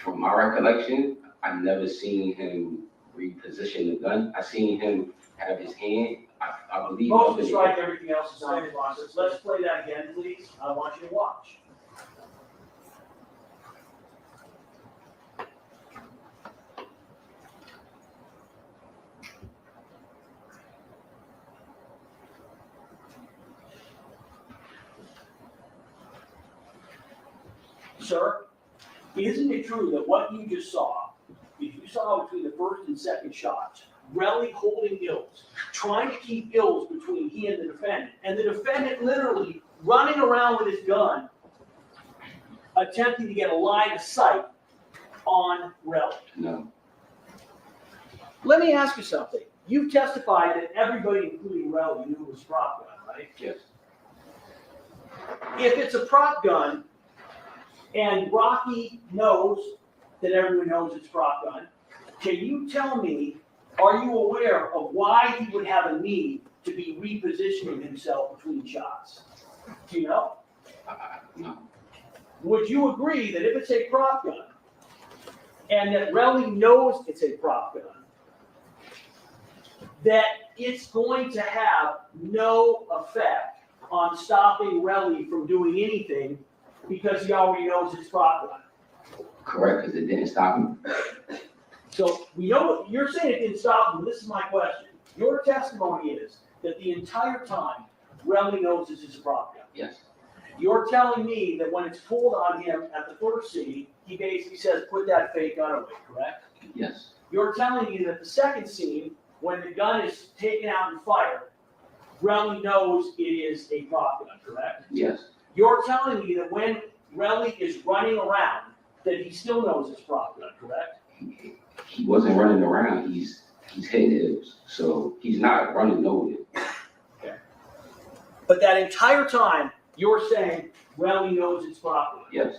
From my recollection, I've never seen him reposition the gun. I seen him have his hand, I believe. Motion up to in the strike, air. everything else is non-responsive. Let's play that again, please. I want you to watch. Sir, isn't it true that what you just saw, if you saw between the first and second shots, Relly holding Ills, trying to keep Ills between he and the defendant literally running around with his gun, attempting to get a line of sight on Relly? No. Let me ask you something. you testified that everybody, including Relly, knew it was a prop gun, right? Yes. If it's a prop gun and Rocky knows that everyone knows it's a prop gun, can you tell me, are you aware of why he would have a need to be repositioning himself between shots? Do you know? No. Would you agree that if it's a prop gun and that Relly knows it's a prop gun, that it's going to have no effect on stopping Relly from doing anything because he already knows it's prop gun? Correct, because it didn't stop him. So we know, you're saying it didn't stop him, this is my question. Your testimony is that the entire time, Relly knows this is a prop gun. Yes. You're telling me that when it's pulled on him at the first scene, he basically says, put that fake gun away, correct? Yes. You're telling me that the second scene, when the gun is taken out and fired, Relly knows it is a prop gun, correct? Yes. You're telling me that when Relly is running around, that he still knows it's prop gun, correct? He wasn't running around. He's hitting it, so he's not running nowhere. But that entire time, you're saying Relly knows it's prop gun. Yes.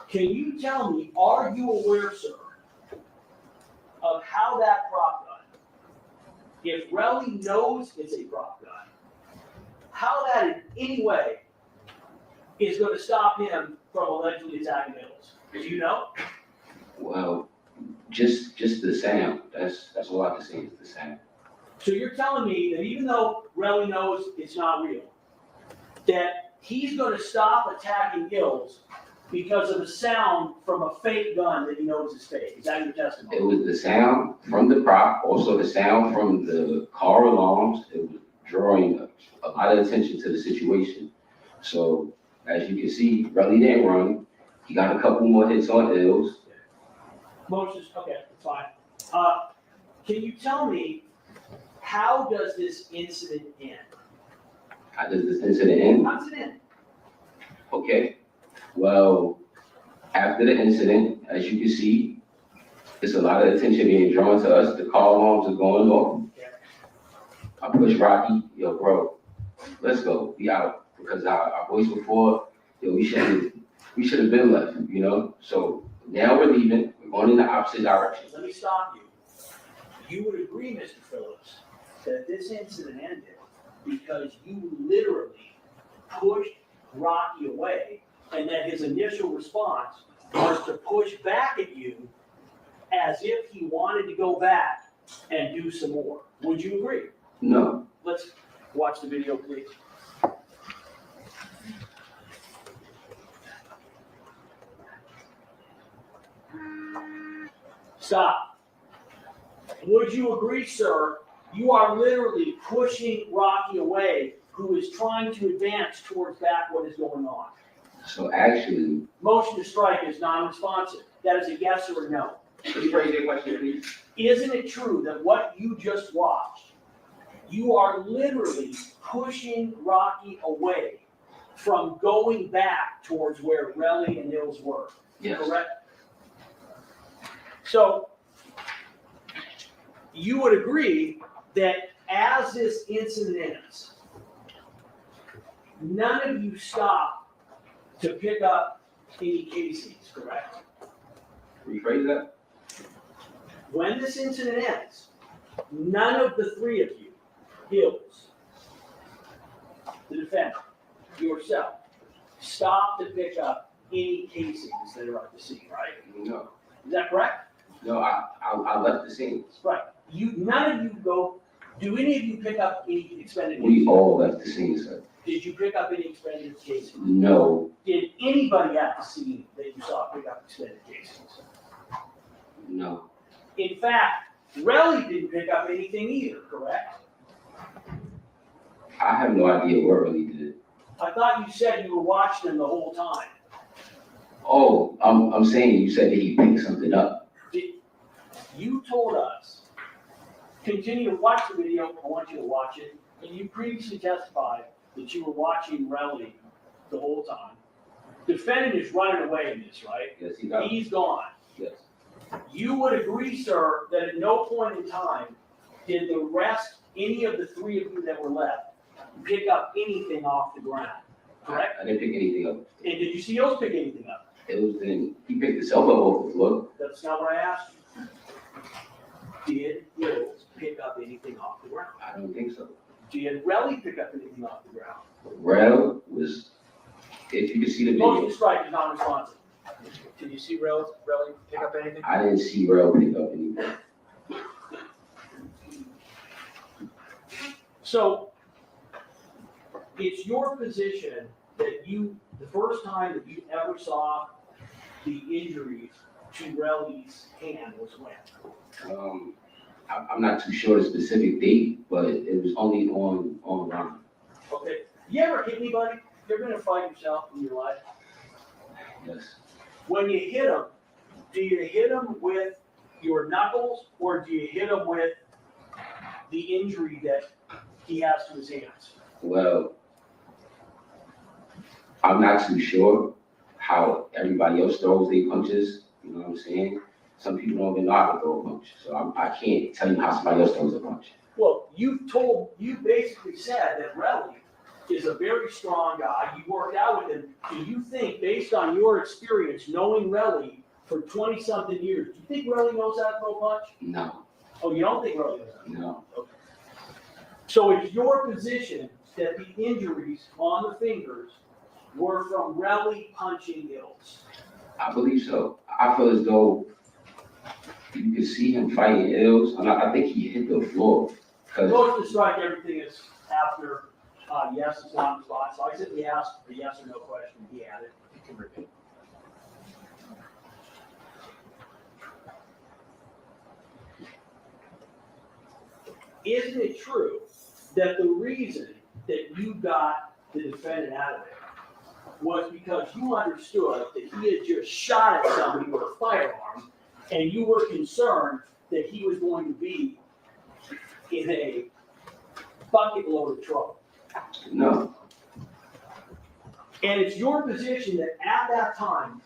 Can you tell me, are you aware, sir, of how that prop gun, if Relly knows it's a prop gun, how that in any way is going to stop him from allegedly attacking Mills? Do you know? Well, just the sound. That's all I can say is the sound. So you're telling me that even though Relly knows it's not real, that he's going to stop attacking Hills because of the sound from a fake gun that he knows is fake. Is that your testimony? It was the sound from the prop, also the sound from the car alarms. It was drawing a lot of attention to the situation. So as you can see, Relly didn't run. He got a couple more hits on Hills. Motions, okay, that's fine. Can you tell me, how does this incident end? How does this incident end? How does it end? Okay. Well, after the incident, as you can see, there's a lot of attention being drawn to us. The car alarms are going off. I push Rocky, yo, bro, let's go. We out. Because our voice before, yo, we should have been left, you know? So now we're leaving. We're going in the opposite direction. Let me stop you. You would agree, Mr. Phillips, that this incident ended because you literally pushed Rocky away, and that his initial response was to push back at you as if he wanted to go back and do some more. Would you agree? No. Let's watch the video, please. Stop. Would you agree, sir? You are literally pushing Rocky away, who is trying to advance towards back what is going on. So actually, Motion to strike is non-responsive. That is a yes or a no. could you phrase your question, please? Isn't it true that what you just watched, you are literally pushing Rocky away from going back towards where Relly and Hills were? Yes. Correct? So, you would agree that as this incident ends, none of you stop to pick up any casings, correct? Rephrase that? When this incident ends, none of the three of you, Hills, the defendant, yourself, stop to pick up any casings that are at the scene, right? No. Is that correct? No, I left the scene. Right. None of you go, do any of you pick up any expended We casings? all left the scene, sir. Did you pick up any expended casings? No, Did anybody at the scene that you saw pick up expended casings? no. In fact, Relly didn't pick up anything either, correct? I have no idea what Relly did. I thought you said you were watching them the whole time. Oh, I'm saying you said that he picked something up. You told us, continue to watch the video, I want you to watch it, and you previously testified that you were watching Relly the whole time. Defendant is running away in this, right? Yes, he got. He's gone. Yes. You would agree, sir, that at no point in time did the rest, any of the three of you that were left, pick up anything off the ground? Correct? I didn't pick anything up. And did you see Hills pick anything up? It was then, he picked his elbow off the floor. That's not what I asked you. Did Hills pick up anything off the ground? I don't think so. Did Relly pick up anything off the ground? Rel was, if you can see the Motion video, to strike is non-responsive. Did you see Relly pick up anything? I didn't see Rel pick up anything. So it's your position that you, the first time that you ever saw the injuries to Relly's hand was when? I'm not too sure the specific date, but it was only on Ron. Okay, you ever hit anybody? You ever been in a fight yourself in your life? Yes. When you hit them, do you hit them with your knuckles or do you hit them with the injury that he has to his hands? Well, I'm not too sure how everybody else throws their punches, you know what I'm saying? Some people don't even know how to throw a punch, so I can't tell you how somebody else throws a punch. Well, you basically said that Relly is a very strong guy. You worked out with him. Do you think, based on your experience, knowing Relly for 20-something years, do you think Relly knows how to throw a punch? No, Oh, you don't think Relly knows how to? no. So it's your position that the injuries on the fingers were from Relly punching Hills? I believe so. I feel as though you could see him fighting Ills, and I think he hit the floor. Cause Motion to strike, everything is after, yes, it's not response. So I simply asked a yes or no question. He had it. You can repeat. Isn't it true that the reason that you got the defendant out of there was because you understood that he had just shot at somebody with a firearm and you were concerned that he was going to be in a bucket load of trouble? no, And it's your position that at that time,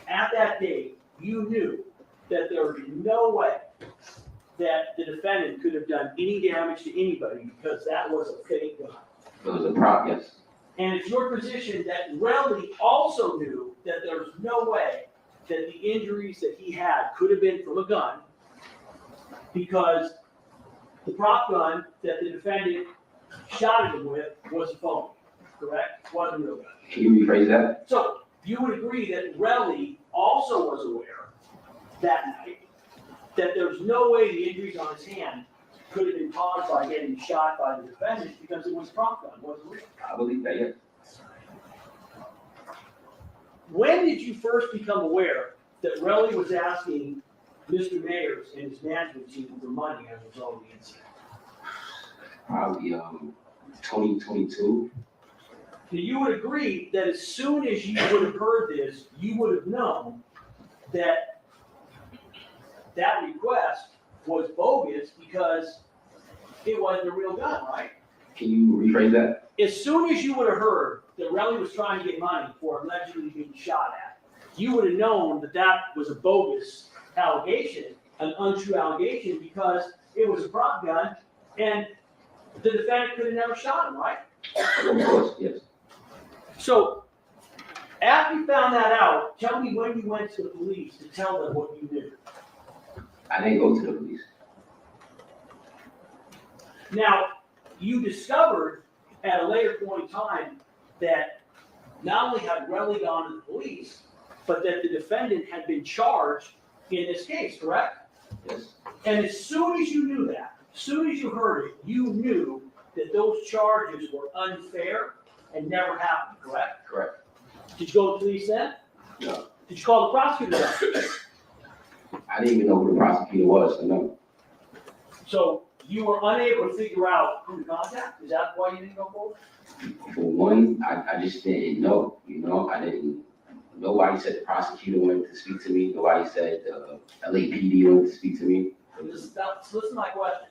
at that date, you knew that there would be no way that the defendant could have done any damage to anybody because that was a fake gun. it was a prop, yes. And it's your position that Relly also knew that there was no way that the injuries that he had could have been from a gun because the prop gun that the defendant shot at him with was a phony, correct? Wasn't a real gun. Can you rephrase that? So you would agree that Relly also was aware that night that there's no way the injuries on his hand could have been caused by getting shot by the defendant because it was a prop gun, wasn't real. I believe that, yes. When did you first become aware that Relly was asking Mr. Mayers and his management team for money as a result of the incident? Probably 2022. Now, you would agree that as soon as you would have heard this, you would have known that that request was bogus because it wasn't a real gun, right? Can you rephrase that? As soon as you would have heard that Relly was trying to get money for allegedly being shot at, you would have known that that was a bogus allegation, an untrue allegation, because it was a prop gun and the defendant could have never shot him, right? Of course, yes. So, after you found that out, tell me when you went to the police to tell them what you knew. I didn't go to the police. Now, you discovered at a later point in time that not only had Relly gone to the police, but that the defendant had been charged in this case, correct? Yes, And as soon as you knew that, as soon as you heard it, you knew that those charges were unfair and never happened, correct? correct. Did you go to the police then? No, Did you call the prosecutor then? I didn't even know who the prosecutor was, so no. So you were unable to figure out who to contact? Is that why you didn't go forward? For one, I just didn't know, nobody said the prosecutor wanted to speak to me, nobody said the LAPD wanted to speak to me. Listen to my question.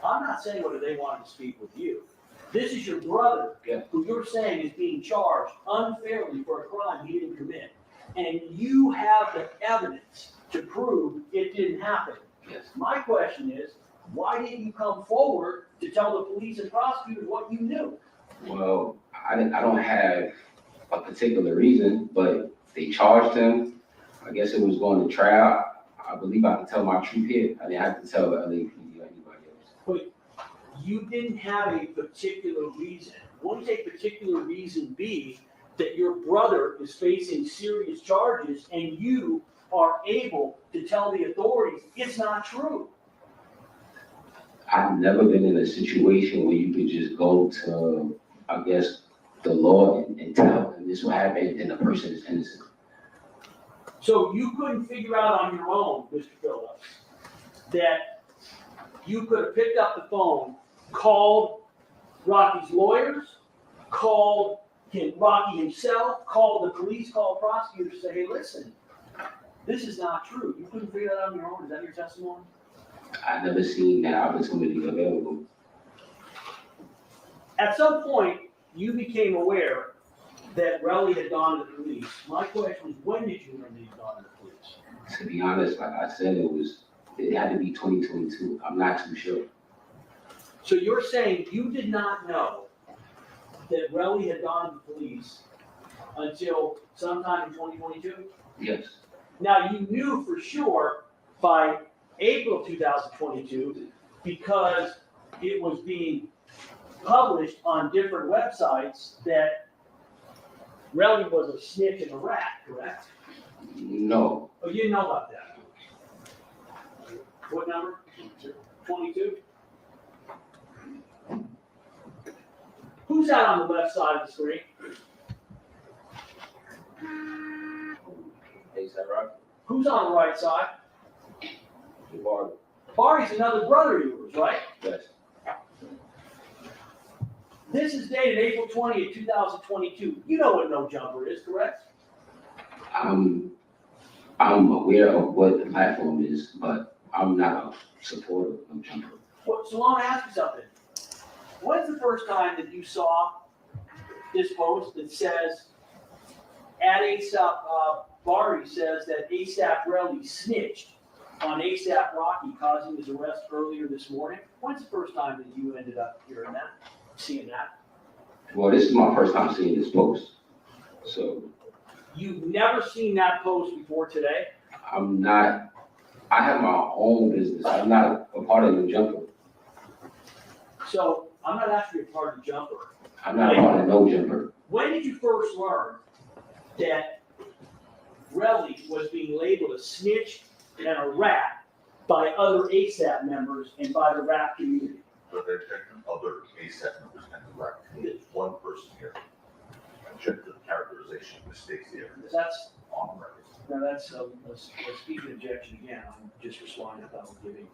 I'm not saying whether they wanted to speak with you. This is your brother, Yeah. who you're saying is being charged unfairly for a crime he didn't commit. And you have the evidence to prove it didn't happen. Yes, My question is, Why didn't you come forward to tell the police and prosecutors what you knew? Well, I don't have a particular reason, but they charged him. I guess it was going to trial. I believe I can tell my truth here. I didn't have to tell the LAPD or anybody else. But you didn't have a particular reason. Wouldn't a particular reason be that your brother is facing serious charges and you are able to tell the authorities it's not true? I've never been in a situation where you could just go to, I guess, the law and tell them this will happen and the person is innocent. So you couldn't figure out on your own, Mr. Phillips, that you could have picked up the phone, called Rocky's lawyers, called Rocky himself, called the police, called prosecutors, say, hey, listen, this is not true. You couldn't figure that out on your own. Is that your testimony? I've never seen that opportunity available. At some point, you became aware that Relly had gone to the police. My question is, when did you learn that he'd gone to the police? To be honest, like I said, it had to be 2022. I'm not too sure. So you're saying you did not know that Relly had gone to the police until sometime in 2022? Yes, Now, you knew for sure by April 2022 because it was being published on different websites that Relly was a snitch and a rat, correct? no, Oh, you didn't know about that? What number? 22? Who's that on the left side of the screen? is that right? Who's on the right side? Barb, Barry's another brother of yours, right? yes, This is dated April 20th, 2022. You know what No Jumper is, correct? I'm aware of what the platform is, but I'm not a supporter of Jumper. So I want to ask you something. When's the first time that you saw this post that says, at ASAP, Barry says that ASAP Relly snitched on ASAP Rocky causing his arrest earlier this morning? When's the first time that you ended up hearing that, seeing that? Well, this is my first time seeing this post, so You've never seen that post before today? I have my own business. I'm not a part of the Jumper. So I'm not asking you a part of the Jumper. I'm not a part of no Jumper. When did you first learn that Relly was being labeled a snitch and a rat by other ASAP members and by the rap community? But there are other ASAP members and the rap community. One person here. Check the characterization mistakes here. That's, On record. now that's, let's keep the objection again. I'm just responding to that, giving.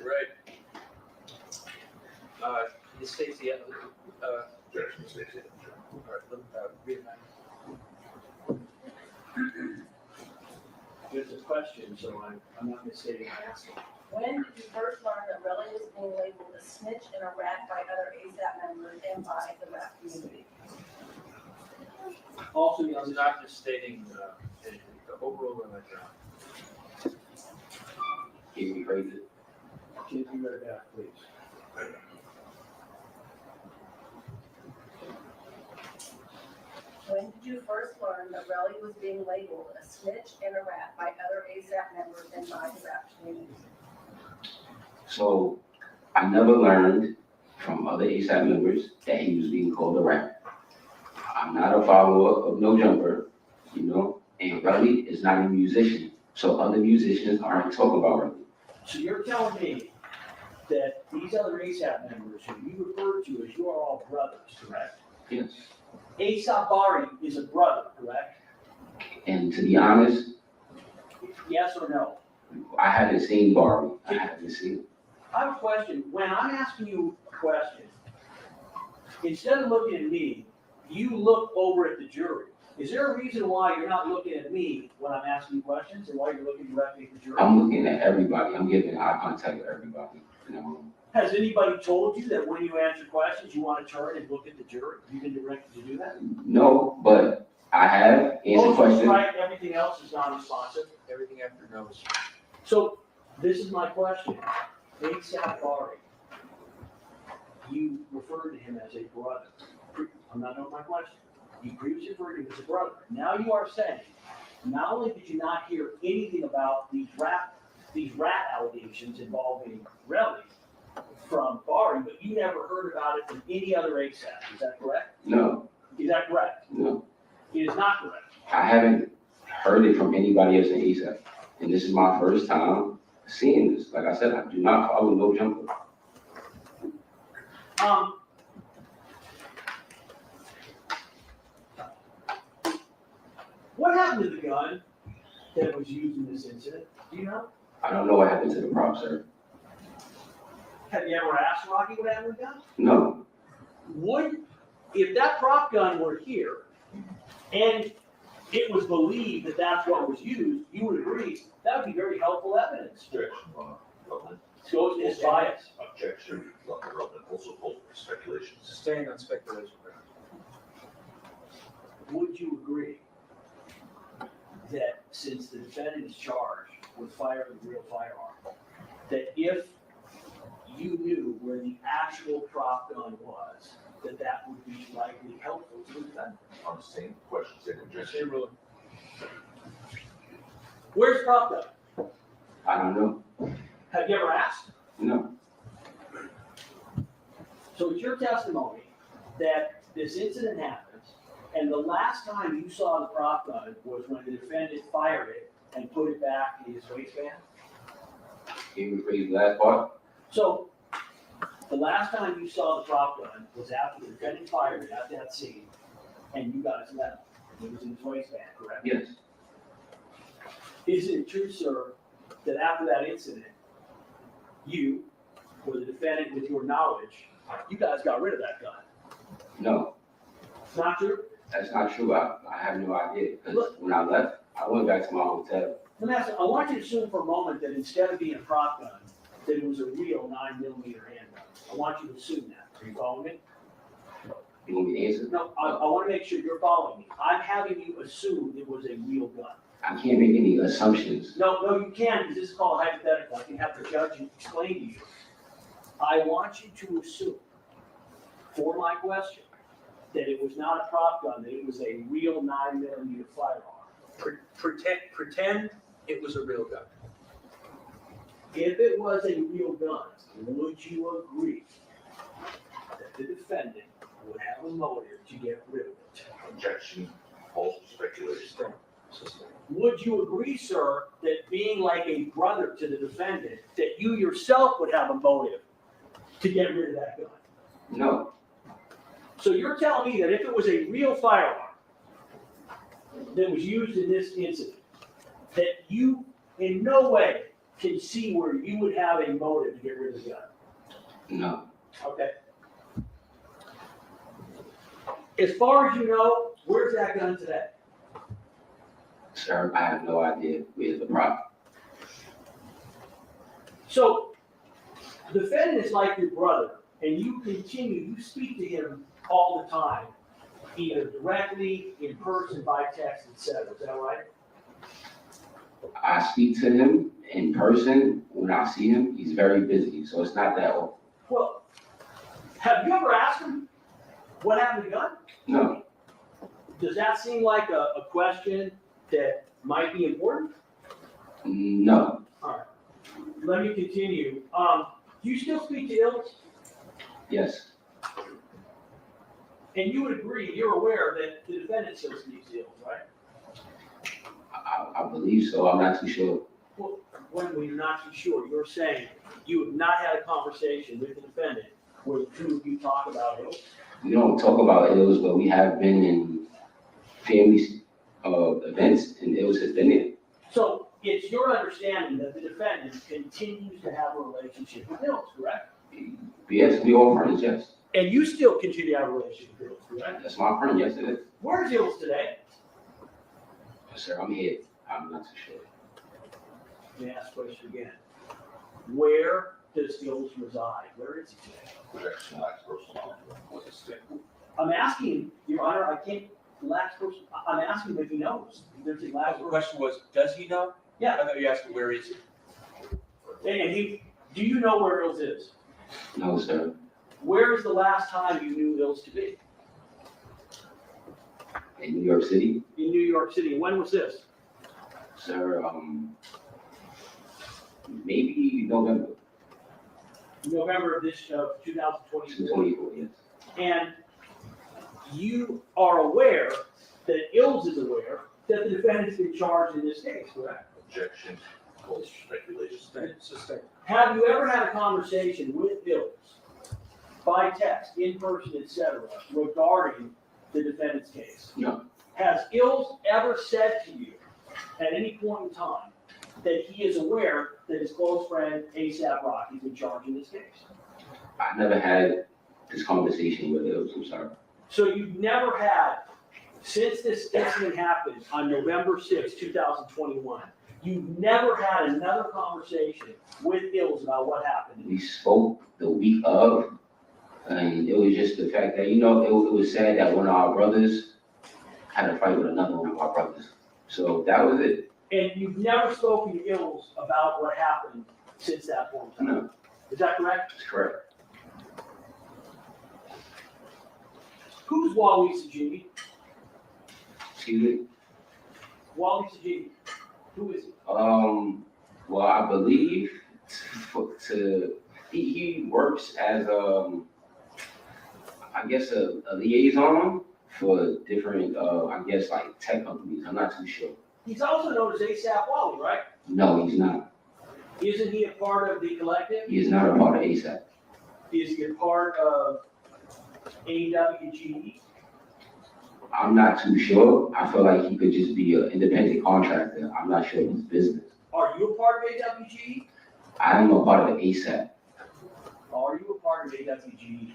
Right. Ms. Stacy, Objection mistakes. read it back. It's a question, so I'm not misstating my answer. When did you first learn that Relly was being labeled a snitch and a rat by other ASAP members and by the rap community? Also, I was not just stating anything, the overall like Can you rephrase it? can you read it back, please? When did you first learn that Relly was being labeled a snitch and a rat by other ASAP members and by the rap community? So I never learned from other ASAP members that he was being called a rat. I'm not a follower of No Jumper, and Relly is not a musician. So other musicians aren't talking about Relly. So you're telling me that these other ASAP members who you refer to as you are all brothers, correct? Yes. ASAP Bari is a brother, correct? And to be honest, Yes or no? I haven't seen Barbie. I haven't seen it. I have a question. When I'm asking you a question, instead of looking at me, you look over at the jury. Is there a reason why you're not looking at me when I'm asking you questions and why you're looking directly at the jury? I'm looking at everybody. I'm giving eye contact with everybody. Has anybody told you that when you answer questions, you want to turn and look at the jury? You've been directed to do that? No, but I have answered Oh, questions. right, everything else is non-responsive. everything after no is. So This is my question. ASAP Bari, you referred to him as a brother. I'm not done with my question. You previously referred to him as a brother. Now you are saying, not only did you not hear anything about these rat allegations involving Relly from Bari, but you never heard about it from any other ASAP. Is that correct? No, Is that correct? no. It is not correct. I haven't heard it from anybody else in ASAP. And this is my first time seeing this. Like I said, I do not follow no jumper. What happened to the gun that was used in this incident? Do you know? I don't know what happened to the prop, sir. Have you ever asked Rocky what happened to the gun? No, If that prop gun were here and it was believed that that's what was used, you would agree that would be very helpful evidence. Objection, Rutland. So it's bias. Objection, Rutland, also called for speculation. Sustained on speculation. Would you agree that since the defendant is charged with firing a real firearm, that if you knew where the actual prop gun was, that would be likely helpful to the defendant? On the same question, same objection. Same ruling. Where's the prop gun? I don't know. Have you ever asked? No, So it's your testimony that this incident happens, and the last time you saw the prop gun was when the defendant fired it and put it back in his waistband? can you rephrase the last part? So, the last time you saw the prop gun was after the defendant fired it at that scene, and you got his medal. It was in his waistband, correct? Yes, Is it true, sir, that after that incident, you, or the defendant with your knowledge, you guys got rid of that gun? no, It's not true? that's not true. I have no idea. Because when I left, I went back to my hotel. Let me ask you, I want you to assume for a moment that instead of being a prop gun, that it was a real 9mm handgun. I want you to assume that. Are you following me? You want me to answer? No, I want to make sure you're following me. I'm having you assume it was a real gun. I can't make any assumptions. No, you can, because this is called hypothetical. I can have the judge explain to you. I want you to assume, for my question, that it was not a prop gun, that it was a real 9mm firearm. Pretend it was a real gun. If it was a real gun, would you agree that the defendant would have a motive to get rid of it? Objection, calls for speculation. Would you agree, sir, that being like a brother to the defendant, that you yourself would have a motive to get rid of that gun? No, So you're telling me that if it was a real firearm that was used in this incident, that you in no way can see where you would have a motive to get rid of the gun? no, Okay. As far as you know, where's that gun today? sir, I have no idea where's the prop. So, the defendant is like your brother, and you speak to him all the time, either directly, in person, by text, etc. Is that right? I speak to him in person when I see him. He's very busy, so it's not that often. Well, have you ever asked him what happened to the gun? No, Does that seem like a question that might be important? no, Let me continue. Do you still speak to Ills? yes, And you would agree, you're aware that the defendant still speaks to Ills, right? I believe so. I'm not too sure. Well, when you're not too sure, you're saying you have not had a conversation with the defendant where the two of you talk about Ills? We don't talk about Ills, but we have been in family events, and Ills has been there. So it's your understanding that the defendant continues to have a relationship with Ills, correct? Yes, we all friends, yes. And you still continue to have a relationship with Ills, correct? That's my friend, yes it is. Where's Ills today? Yes, sir, I'm here. I'm not too sure. Let me ask the question again. Where does Ills reside? Where is he today? Objection, lacks personal knowledge. I'm asking, Your Honor, I can't, last person, I'm asking if he knows. There's a last The person. question was, does he know? Yeah. I thought you asked where is he? And do you know where Ills is? No, sir. Where is the last time you knew Ills to be? In New York City, In New York City. When was this? sir, maybe November November of this, 2024. 2024, yes. And you are aware that Ills is aware that the defendant's been charged in this case, correct? Objection, false speculation. Suspect. Have you ever had a conversation with Ills by text, in person, etc., regarding the defendant's case? No. Has Ills ever said to you at any point in time that he is aware that his close friend ASAP Rocky is in charge in this case? I never had this conversation with Ills, I'm sorry. So you've never had, since this incident happened on November 6, 2021, you've never had another conversation with Ills about what happened? We spoke the week of, and it was just the fact that, it was sad that one of our brothers had a fight with another one of our brothers. So that was it. And you've never spoken to Ills about what happened since that point in time? No, Is that correct? that's correct. Who's Wally Sajini? Excuse me? Wally Sajini, who is he? Well, I believe he works as I guess a liaison for different, I guess like tech companies. I'm not too sure. He's also known as ASAP Wally, right? No, he's not. Isn't he a part of the collective? He is not a part of ASAP. Is he a part of AWGE? I'm not too sure. I feel like he could just be an independent contractor. I'm not sure of his business. Are you a part of AWGE? I am a part of ASAP. Are you a part of AWGE?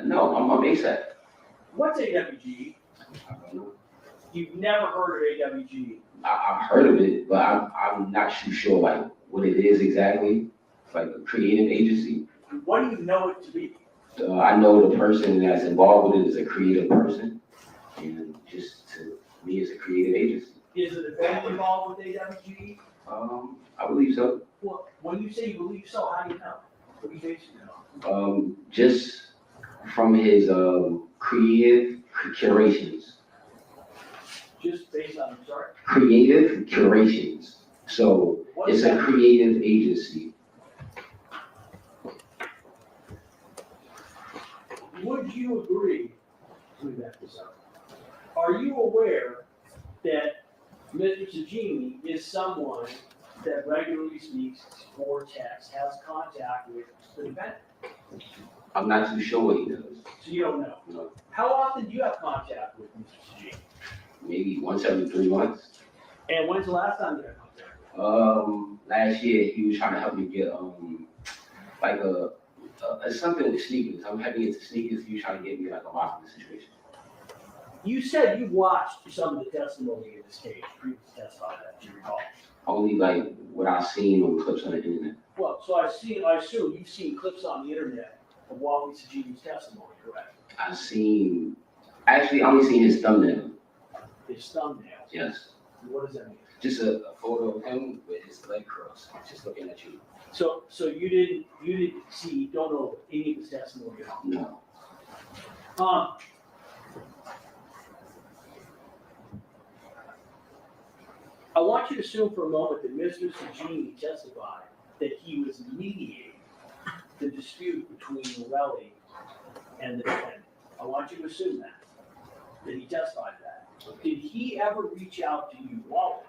No, I'm ASAP. What's AWGE? I don't know. You've never heard of AWGE. I've heard of it, but I'm not too sure like what it is exactly. It's like a creative agency. What do you know it to be? I know the person that's involved with it is a creative person, and just to me, it's a creative agency. Is the defendant involved with AWGE? I believe so. Well, when you say you believe so, how do you know? What do you base it on? Just from his creative curations. Just based on, I'm sorry. Creative curations. So What it's is a that? creative agency. Would you agree, let me back this up. Are you aware that Mr. Sajini is someone that regularly speaks or texts, has contact with the defendant? I'm not too sure what he does. So you don't know. No. How often do you have contact with Mr. Sajini? Maybe once every 3 months. And when's the last time you had contact? Last year he was trying to help me get like a something with sneakers. I'm heavy into sneakers. He was trying to get me like a marketing situation. You said you watched some of the testimony in this case, previous testimony, that you recall. Only like what I've seen on clips on the internet. Well, so I assume you've seen clips on the internet of Wally Sajini's testimony, correct? I only seen his thumbnail. His thumbnails. Yes. What does that mean? Just a photo of him with his leg crossed, just looking at you. So you didn't see, don't know any of his testimony at all? No. I want you to assume for a moment that Mr. Sajini testified that he was mediating the dispute between Morelli and the defendant. I want you to assume that he testified that. Did he ever reach out to you, Wally,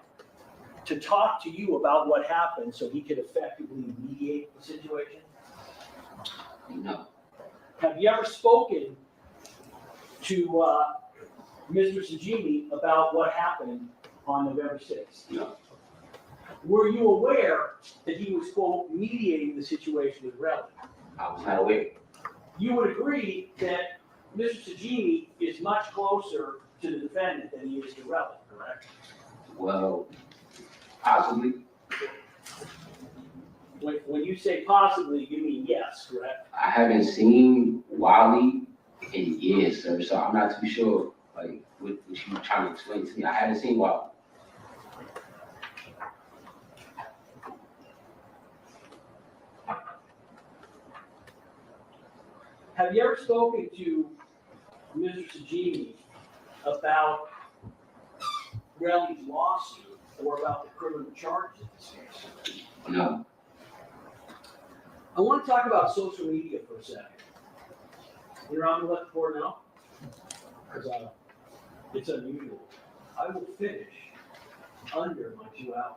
to talk to you about what happened so he could effectively mediate the situation? No. Have you ever spoken to Mr. Sajini about what happened on November 6th? No. Were you aware that he was, quote, mediating the situation with Relly? I was not aware. You would agree that Mr. Sajini is much closer to the defendant than he is to Relly, correct? Well, possibly. When you say possibly, you mean yes, correct? I haven't seen Wally in years, sir, so I'm not too sure, like, what you trying to explain to me. I haven't seen Wally. have you ever spoken to Mr. Sajini about Relly's lawsuit or about the criminal charges in this case? No. I want to talk about social media for a second. You're on the left board now? Because it's unusual. I will finish under my 2 hours.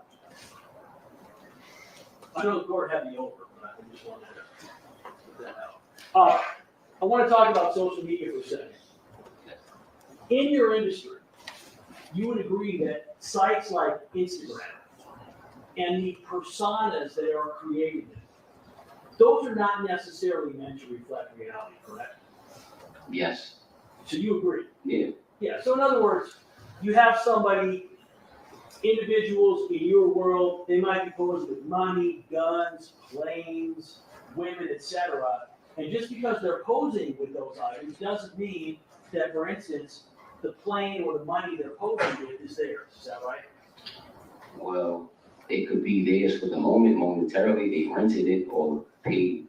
I know the court had me over, but I just wanted to put that out. I want to talk about social media for a second. In your industry, you would agree that sites like Instagram and the personas that are created, those are not necessarily meant to reflect reality, correct? Yes. So you agree? Yeah. Yeah, so in other words, you have somebody, individuals in your world, they might be posed with money, guns, planes, women, etc. And just because they're posing with those items doesn't mean that, for instance, the plane or the money they're posing with is theirs. Is that right? Well, it could be theirs for the moment, momentarily. They rented it or paid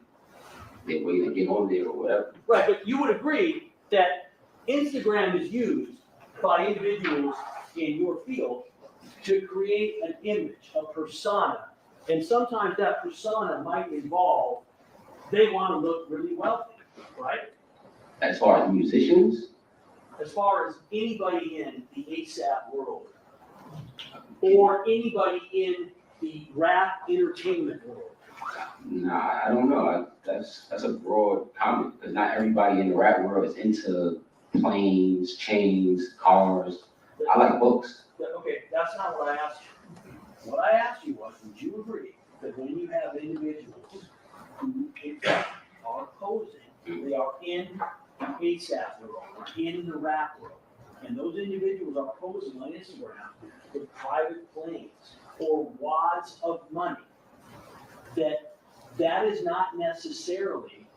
their way to get on there or whatever. Right, but you would agree that Instagram is used by individuals in your field to create an image, a persona. And sometimes that persona might involve, they want to look really wealthy, right? As far as musicians, As far as anybody in the ASAP world, or anybody in the rap entertainment world. nah, I don't know. That's a broad comment because not everybody in the rap world is into planes, chains, cars. I like books. Okay, that's not what I asked you. What I asked you was, would you agree that when you have individuals who in fact are posing, they are in the ASAP world, or in the rap world, and those individuals are posing on Instagram with private planes or wads of money, that is not necessarily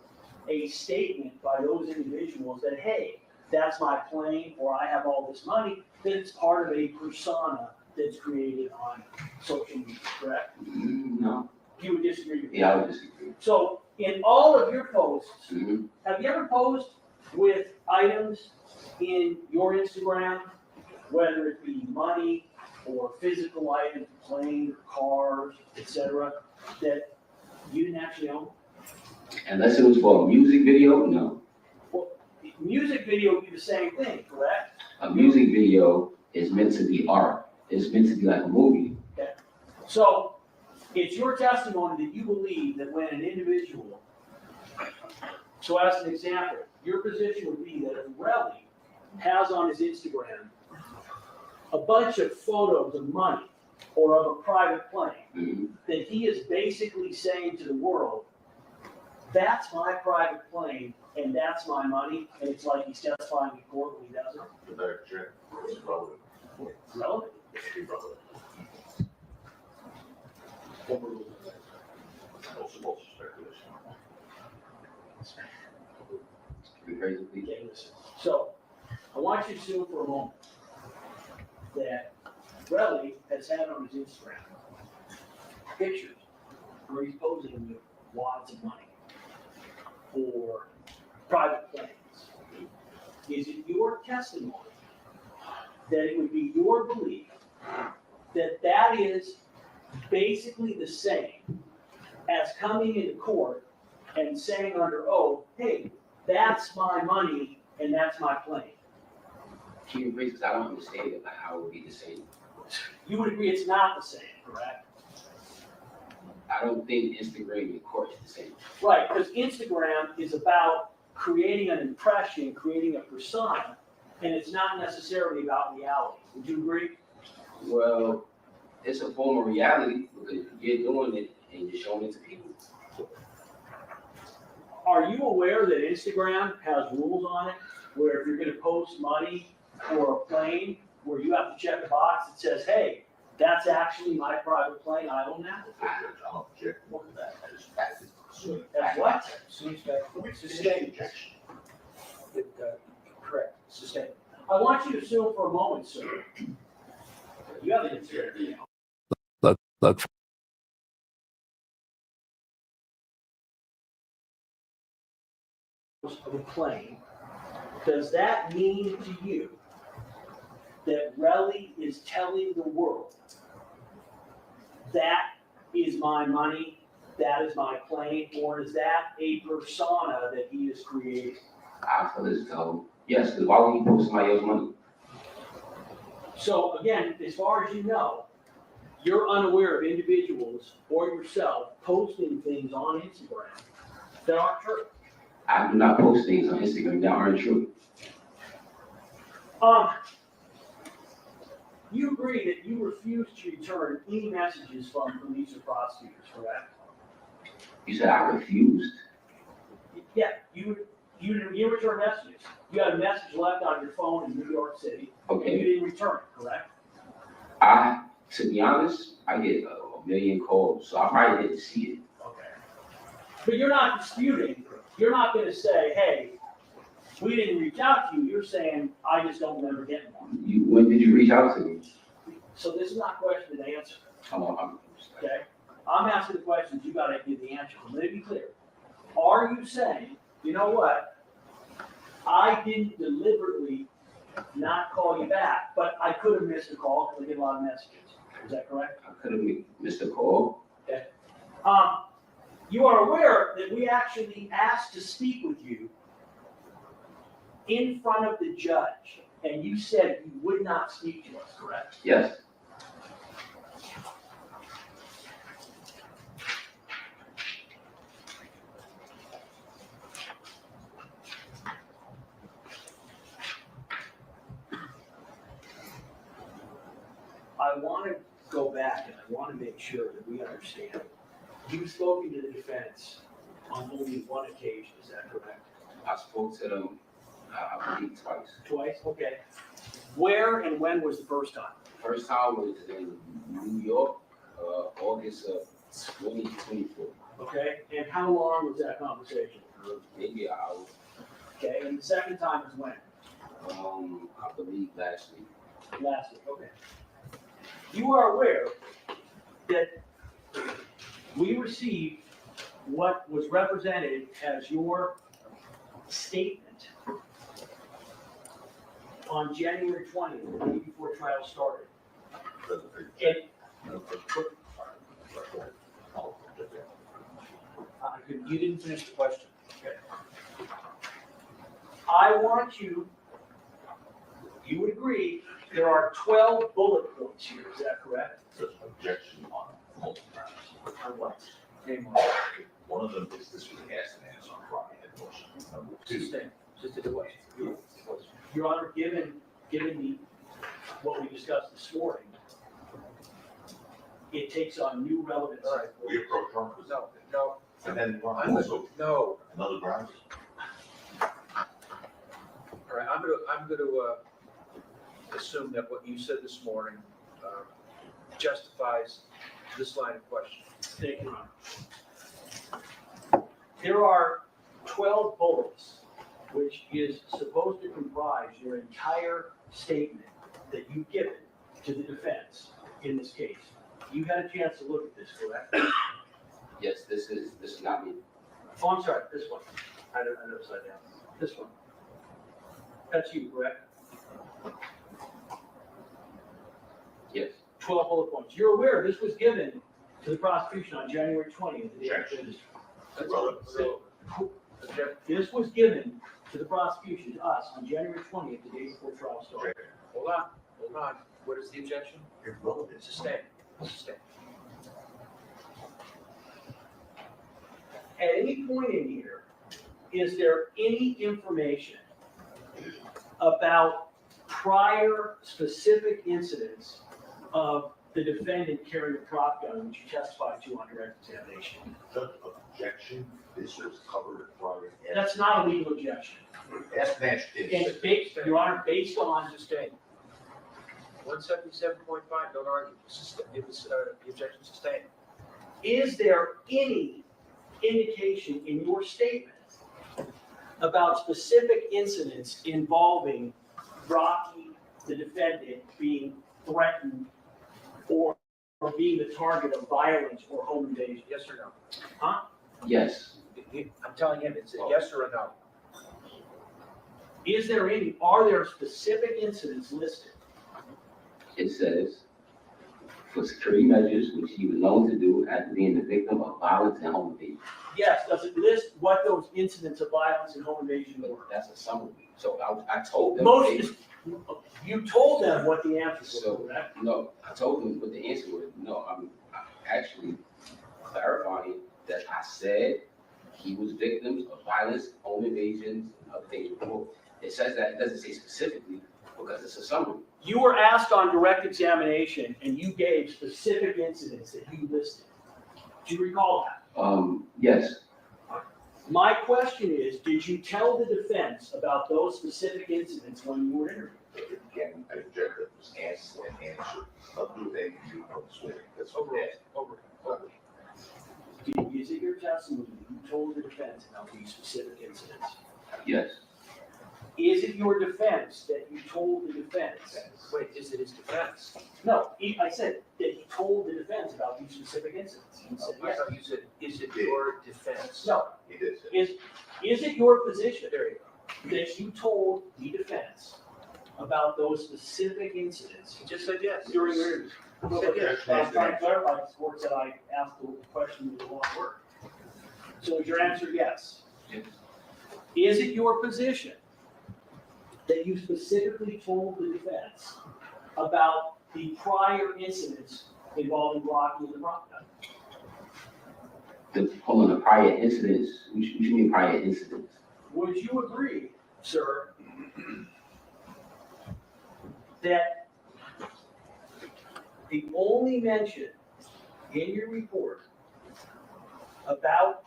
a statement by those individuals that, hey, that's my plane, or I have all this money, that it's part of a persona that's created on social media, correct? No. You would disagree with me? Yeah, I would disagree. So in all of your posts, Mm-hmm. have you ever posed with items in your Instagram, whether it be money or physical items, plane, cars, etc., that you didn't actually own? Unless it was for a music video, no. Well, music video would be the same thing, correct? A music video is meant to be art. It's meant to be like a movie. So it's your testimony that you believe that when an individual, so as an example, your position would be that if Relly has on his Instagram a bunch of photos of money or of a private plane, Mm-hmm. that he is basically saying to the world, that's my private plane and that's my money, and it's like he's testifying in court when he does it. The back check, it's relevant. Relevant? It's irrelevant. Also, also speculation. Be crazy, please. Okay, listen. So, I want you to assume for a moment that Relly has had on his Instagram pictures where he's posing with wads of money or private planes. Is it your testimony that it would be your belief that that is basically the same as coming into court and saying under oath, hey, that's my money and that's my plane? Can you rephrase, because I don't understand it, like how it would be the same. You would agree it's not the same, correct? I don't think Instagram and court is the same. Right, because Instagram is about creating an impression, creating a persona, and it's not necessarily about reality. Would you agree? Well, it's a form of reality because you're doing it and you're showing it to people. Are you aware that Instagram has rules on it where if you're going to post money or a plane, where you have to check a box that says, hey, that's actually my private plane, I own that? I'll object more to that. That is fact. That's what? Sustained. Correct, sustained. I want you to assume for a moment, sir. You have the Instagram. Look, of a plane, does that mean to you that Relly is telling the world, that is my money, that is my plane, or is that a persona that he is creating? I feel as though, yes, because why would he post somebody else's money? So again, as far as you know, you're unaware of individuals or yourself posting things on Instagram that aren't true. I do not post things on Instagram that aren't true. You agree that you refuse to return any messages from police or prosecutors, correct? You said I refused? Yeah, you return messages. You had a message left on your phone in New York City, and you Okay. didn't return it, correct? To be honest, I get a million calls, so I probably didn't see it. Okay. But you're not disputing, you're not gonna say, hey, we didn't reach out to you, you're saying, I just don't remember getting one. When did you reach out to me? So this is not question and answer, I'm okay? I'm asking the questions, you gotta give the answer, let me be clear. Are you saying, you know what? I didn't deliberately not call you back, but I could have missed a call because I get a lot of messages. Is that correct? I could have missed a call. You are aware that we actually asked to speak with you in front of the judge, and you said you would not speak to us, correct? Yes. I want to go back and I want to make sure that we understand. You've spoken to the defense on only one occasion, is that correct? I spoke to them, I believe twice. Twice? Okay. Where and when was the first time? First time was in New York, August of 2024. Okay, and how long was that conversation? Maybe an hour. Okay, and the second time was when? I believe last week. Last week, okay. You are aware that we received what was represented as your statement on January 20th, the day before trial started. And you didn't finish the question. Okay. I want you would agree, there are 12 bullet points here, is that correct? There's an objection on multiple grounds. On what? Name one. One of them is this was asked and answered on Friday at motion. Number two, Sustain, just a question. Your Honor, given what we discussed this morning, it takes on new relevance. All right. we approach term, No, and then I'm also no. another grounds. All right, I'm gonna assume that what you said this morning justifies this line of question. Thank you, Your Honor. There are 12 bullets, which is supposed to comprise your entire statement that you've given to the defense in this case. You had a chance to look at this, correct? Yes, this is not me. Oh, I'm sorry, this one. I don't know upside down. This one. That's you, correct? Yes. 12 bullet points. You're aware this was given to the prosecution on January 20th. the day of the Objection. That's Relevant. so, this was given to the prosecution, to us, on January 20th, the day before trial started. Hold on. What is the objection? Irrelevant. Sustain. Sustain. At any point in here, is there any information about prior specific incidents of the defendant carrying a prop gun, which you testified to on direct examination? Judge, objection, this was covered at Friday. That's not a legal objection. Ask Nash, did And based, Your Honor, based on, Sustain. 177.5, don't argue. It was, the objection sustained. is there any indication in your statement about specific incidents involving Rocky, the defendant, being threatened or being the target of violence or home invasion? Yes or no? Huh? Yes. I'm telling him, it's a yes or a no. are there specific incidents listed? It says, for security measures, which he was known to do after being the victim of violence and home invasion. Yes, does it list what those incidents of violence and home invasion were? That's a summary. So I told them. Most, you told them what the answers were, So, correct? no, I told them what the answer was. No, I'm actually clarifying that I said he was victims of violence, home invasions, and other things before. It says that, it doesn't say specifically, because it's a summary. You were asked on direct examination and you gave specific incidents that you listed. Do you recall that? Yes, My question is, did you tell the defense about those specific incidents when you were interviewed? Again, I object that was asked and answered. I'll do anything you want to swear. That's okay. Is it your testimony that you told the defense about these specific incidents? yes, Is it your defense that you told the defense? Wait, is it his defense? No, I said that he told the defense about these specific incidents. He said I yes. thought you said, is it your defense? No, He did say. is it your position There you go. that you told the defense about those specific incidents He just said yes. during your interview? He said yes. I was trying to clarify, the court said I asked the question with the wrong word. So is your answer yes? yes, Is it your position that you specifically told the defense about the prior incidents involving Rocky and the Rock gun? hold on, the prior incidents, what you mean prior incidents? Would you agree, sir, that the only mention in your report about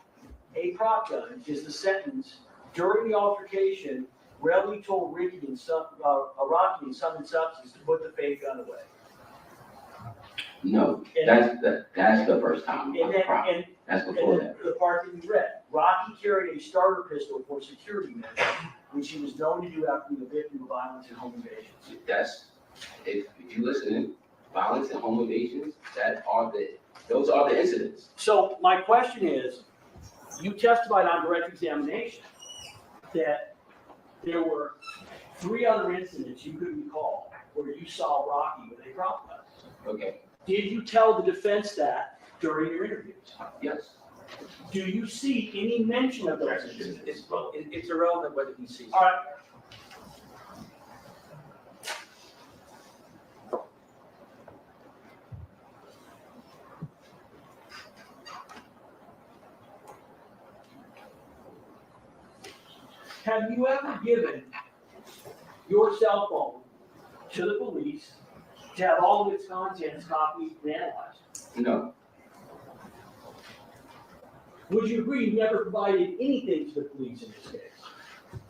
a prop gun is the sentence, during the altercation, Relly told Rocky and some substance to put the fake gun away. No, And- that's the first time. And then, and That's before And that. the part that you read, Rocky carried a starter pistol for security measures, which he was known to do after being a victim of violence and home invasions. That's, if you listen, violence and home invasions, those are the incidents. So my question is, you testified on direct examination that there were 3 other incidents you could recall where you saw Rocky with a prop gun. Okay, Did you tell the defense that during your interviews? yes, Do you see any mention of those Objection. incidents? It's irrelevant whether he sees it. All right. Have you ever given your cell phone to the police to have all of its contents copied and analyzed? no, Would you agree you never provided anything to the police in this case?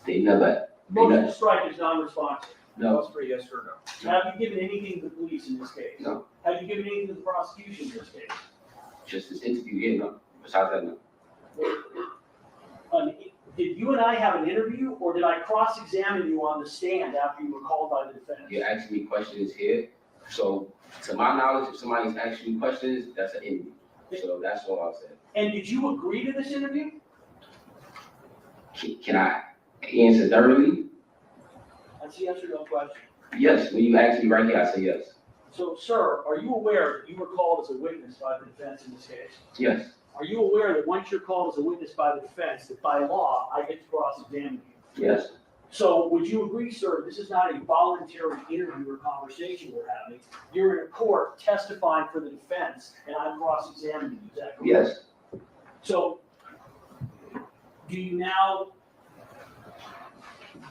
they never, Motion to strike is non-responsive. no, That's for yes or no. Have you given anything to the police in this case? no, Have you given anything to the prosecution in this case? just this interview here, no, besides that, no. Did you and I have an interview, or did I cross-examine you on the stand after you were called by the defense? You're asking me questions here, so to my knowledge, if somebody's asking you questions, that's an interview. So that's all I'll say. And did you agree to this interview? Can I answer thoroughly? That's the answer to no question. Yes, when you ask me right here, I say yes. So, sir, are you aware that you were called as a witness by the defense in this case? Yes, Are you aware that once you're called as a witness by the defense, that by law, I get to cross-examine you? yes, So would you agree, sir, this is not a voluntary interview or conversation we're having? You're in a court testifying for the defense, and I'm cross-examining you, is that correct? yes, So, do you now,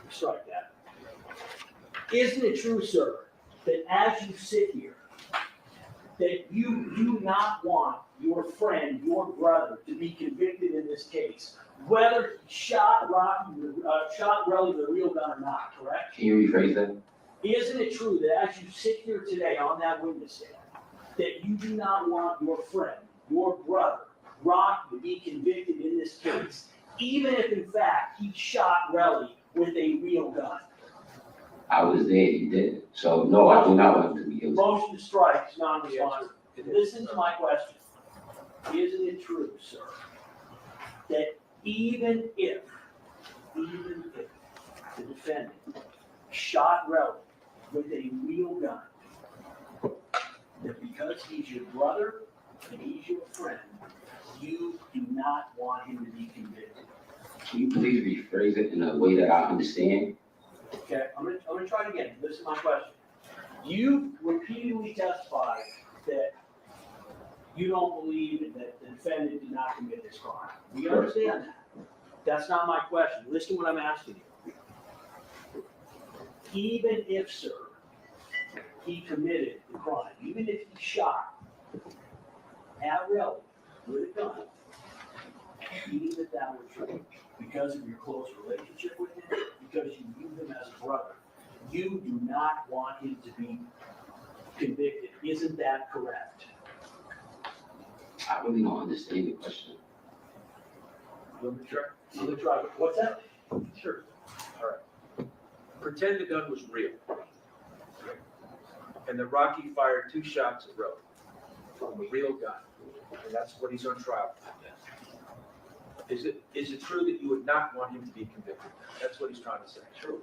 strike that. Isn't it true, sir, that as you sit here, that you do not want your friend, your brother, to be convicted in this case, whether he shot Relly with a real gun or not, correct? can you rephrase that? Isn't it true that as you sit here today on that witness stand, that you do not want your friend, your brother, Rocky, to be convicted in this case, even if in fact he shot Relly with a real gun? I was there, he did. So no, I do not want him to be guilty. Motion to strike is non-responsive. Listen to my question. Isn't it true, sir, that even if the defendant, shot Relly with a real gun, that because he's your brother and he's your friend, you do not want him to be convicted. Can you please rephrase it in a way that I understand? Okay, I'm gonna try it again. Listen to my question. You repeatedly testified that you don't believe that the defendant did not commit this crime. We understand that. That's not my question. Listen to what I'm asking you. Even if, sir, he committed the crime, even if he shot at Relly with a gun, even if that were true, because of your close relationship with him, because you view him as a brother, you do not want him to be convicted. Isn't that correct? I really don't understand the question. Let me try. I'm gonna try. What's that? Sure. All right. Pretend the gun was real. And that Rocky fired 2 shots at Relly from a real gun. And that's what he's on trial for. Is it true that you would not want him to be convicted? That's what he's trying to say. True.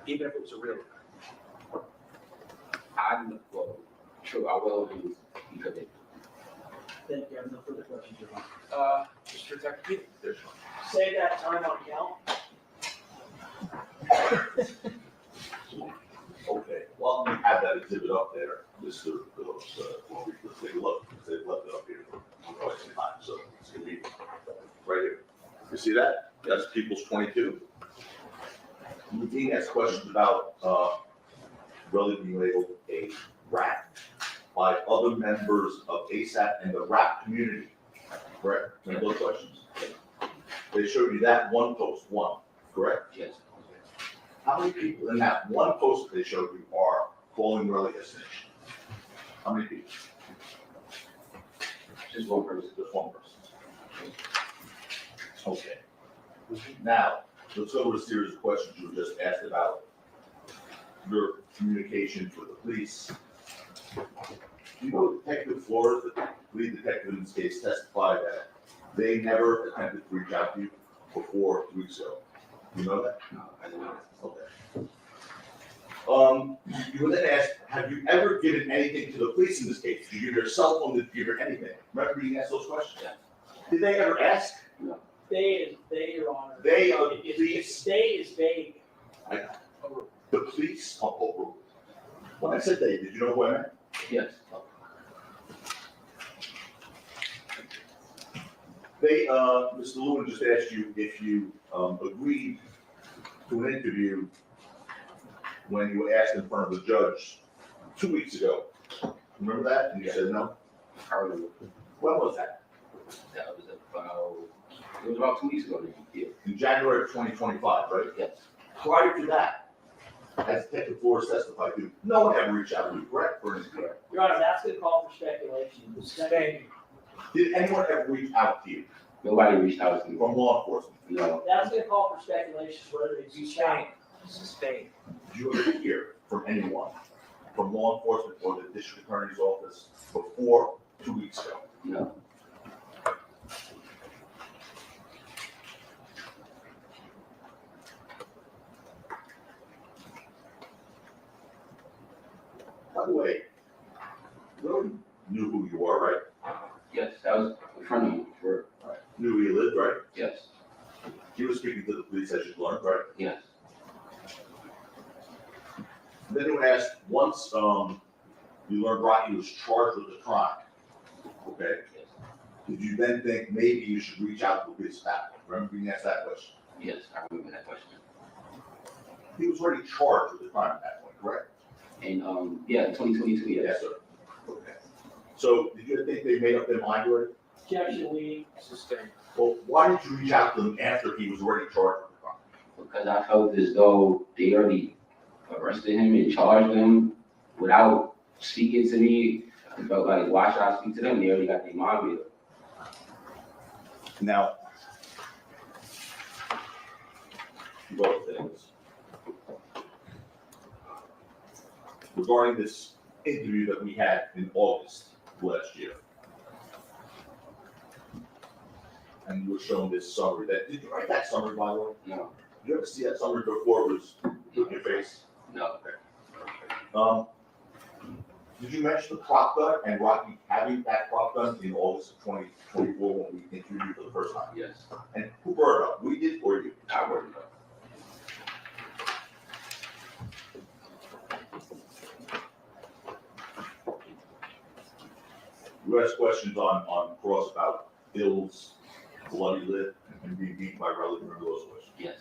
Even if it was a real gun. True, I will be convicted. Thank you. I have no further questions, Your Honor. Mr. Detective, there's one. Say that time on count. Okay, well, we have that exhibit up there, Mr. Phillips, well, we can take a look, because they've left it up here for quite some time, so it's gonna be right here. You see that? That's People's 22. Dean has questions about, really being labeled a rat by other members of ASAP and the rap community, correct? Any of those questions? They showed you that one post, correct? Yes. How many people in that one post that they showed you are calling Relly a snitch? How many people? Just one person. Just one person. Okay. Now, let's go to a series of questions you were just asked about your communications with the police. You know, Detective Flores, the lead detective in this case, testified that they never attempted to reach out to you before 2 weeks ago. You know that? No, I did not. Okay. You were then asked, have you ever given anything to the police in this case? Did you give your cell phone, did you give her anything? Remember being asked those questions? Yeah. Did they ever ask? They, Your Honor. They, If police, they is vague. the police, when I said they, did you know who I meant? Yes. They, Mr. Lewin just asked you if you, agreed to an interview when you were asked in front of the judge 2 weeks ago. Remember that? And you said no? Probably. When was that? That was about 2 weeks ago. Yeah. In January of 2025, right? Yes. Prior to that, as Detective Flores testified to, no one ever reached out to you, correct? For an interview. Your Honor, that's gonna call for speculation. Did anyone ever reach out to you Nobody reached out to me. from law enforcement? No. That's gonna call for speculation, whether they do Sustained. Sustained. Did you ever hear from anyone, from law enforcement or the district attorney's office before 2 weeks ago? No. By the way, Lily knew who you are, right? Yes, that was in front of me. Knew where you lived, right? Yes. He was speaking to the police as you learned, right? Yes. Then you asked, once, you learned Rocky was charged with the crime, okay? Yes. Did you then think maybe you should reach out to the police staff? Remember being asked that question? Yes, I remember that question. He was already charged with the crime at that point, correct? And, yeah, 2022, yes. Yes, sir. Okay. So did you think they made up their mind already? Objection, Lee. Sustained. Well, why did you reach out to them after he was already charged with the crime? Because I felt as though they already arrested him and charged him without speaking to me. I felt like, why should I speak to them? They already got their mind made up. Now, both things. Regarding this interview that we had in August last year. And you were shown this summary. Did you write that summary, by the way? No. you ever see that somewhere before it was in your face? No. Did you mention the prop gun and Rocky having that prop gun in August of 2024 when we interviewed you for the first time? Yes. And who brought it up? We did or you? I worked it up. You asked questions on Cross about Bill's bloody lip and being beaten by Relly. Remember those questions? Yes.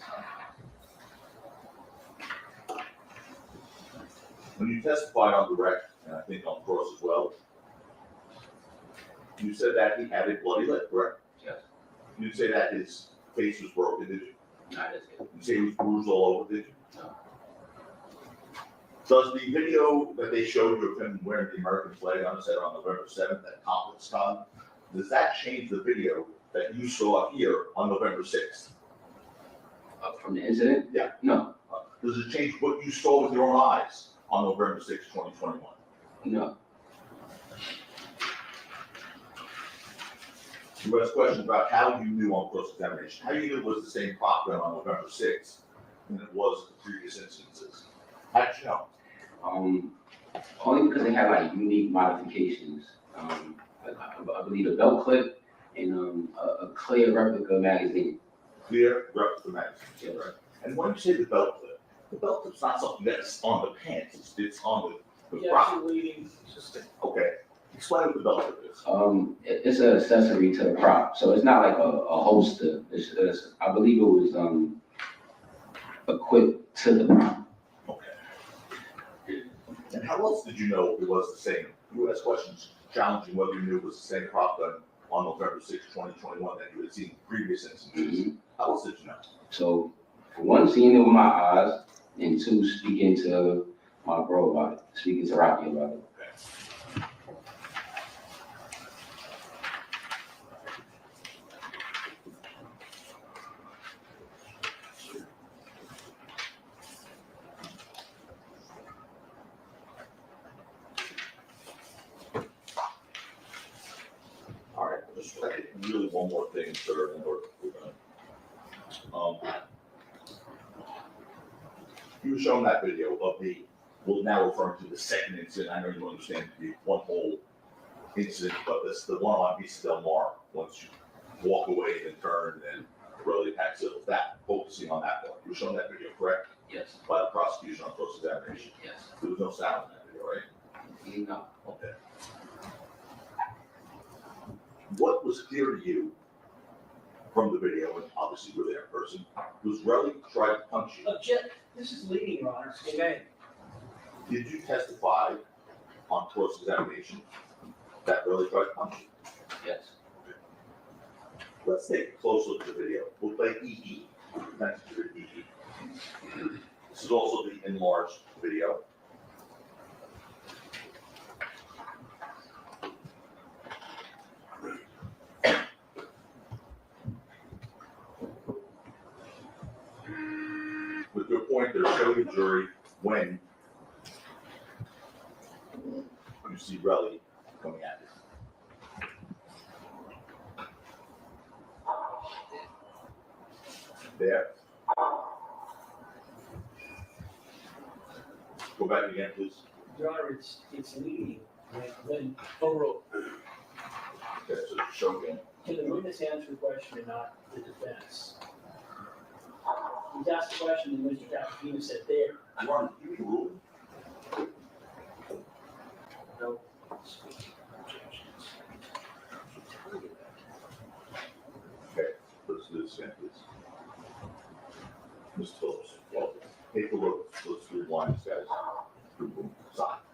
When you testified on direct, and I think on Cross as well, you said that he had a bloody lip, correct? Yes. You didn't say that his face was broken, did you? No, I didn't say it. You say he was bruised all over, did you? No. Does the video that they showed you of him wearing the American flag on his head on November 7th at Complex Con, does that change the video that you saw here on November 6th? From the incident? Yeah. No. Does it change what you saw with your own eyes on November 6th, 2021? No. You asked questions about how you knew on cross-examination, how you knew it was the same prop gun on November 6th than it was the previous instances. How did you know? Only because they had like unique modifications. I believe a belt clip and a clear replica magazine. Clear replica magazine, Yes. right? And when you say the belt clip's not something that's on the pants, it's on the prop. Actually, Okay, explain what the belt clip is. It's an accessory to the prop, so it's not like a holster. I believe it was equipped to the prop. Okay. And how else did you know it was the same? You asked questions challenging whether you knew it was the same prop gun on November 6, 2021 that you had seen in previous instances. Mm-hmm. How else did you know? So, for one, seeing it with my eyes, and two, speaking to my bro about it, speaking to Rocky about it. All right, just really one more thing, sir, and we're gonna, you were showing that video of we'll now refer to the second incident. I know you understand the one whole incident, but this, the one on Vista Del Mar, once you walk away and turn and really attacks it, that, focusing on that one. You were showing that video, correct? Yes. By the prosecution on cross-examination. Yes. There was no sound in that video, right? No. Okay. What was clear to you from the video, and obviously you were there in person, was Relly tried to punch you? This is leading, Your Honor. Okay. Did you testify on cross-examination that Relly tried to punch you? Yes. Let's take a close look at the video. We'll play EE. Thanks to the EE. This is also the enlarged video. With your pointer, show the jury when you see Relly coming at you. There. Go back again, please. Your Honor, it's leading. When overall, Okay, so show again. can the witness answer the question and not the defense? He's asked the question and Mr. Tapagino said there. You want to give me a rule? No. Okay, let's do this again, please. Ms. Phillips, well, take a look, let's rewind this, guys. Stop.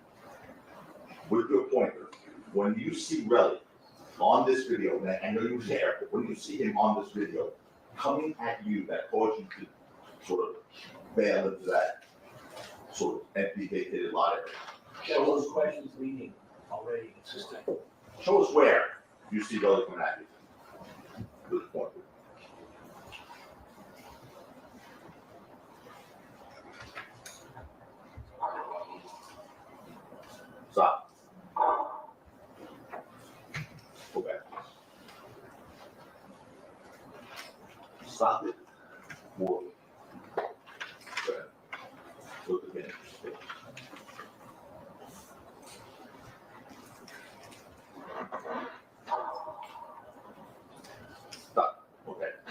With your pointer, when you see Relly on this video, and I know you were there, but when you see him on this video, coming at you, that caused you to sort of bail into that sort of empty vacated lot area. Show those questions leading already. Show us where you see Relly coming at you. With the pointer. Stop. Go back. Stop it. For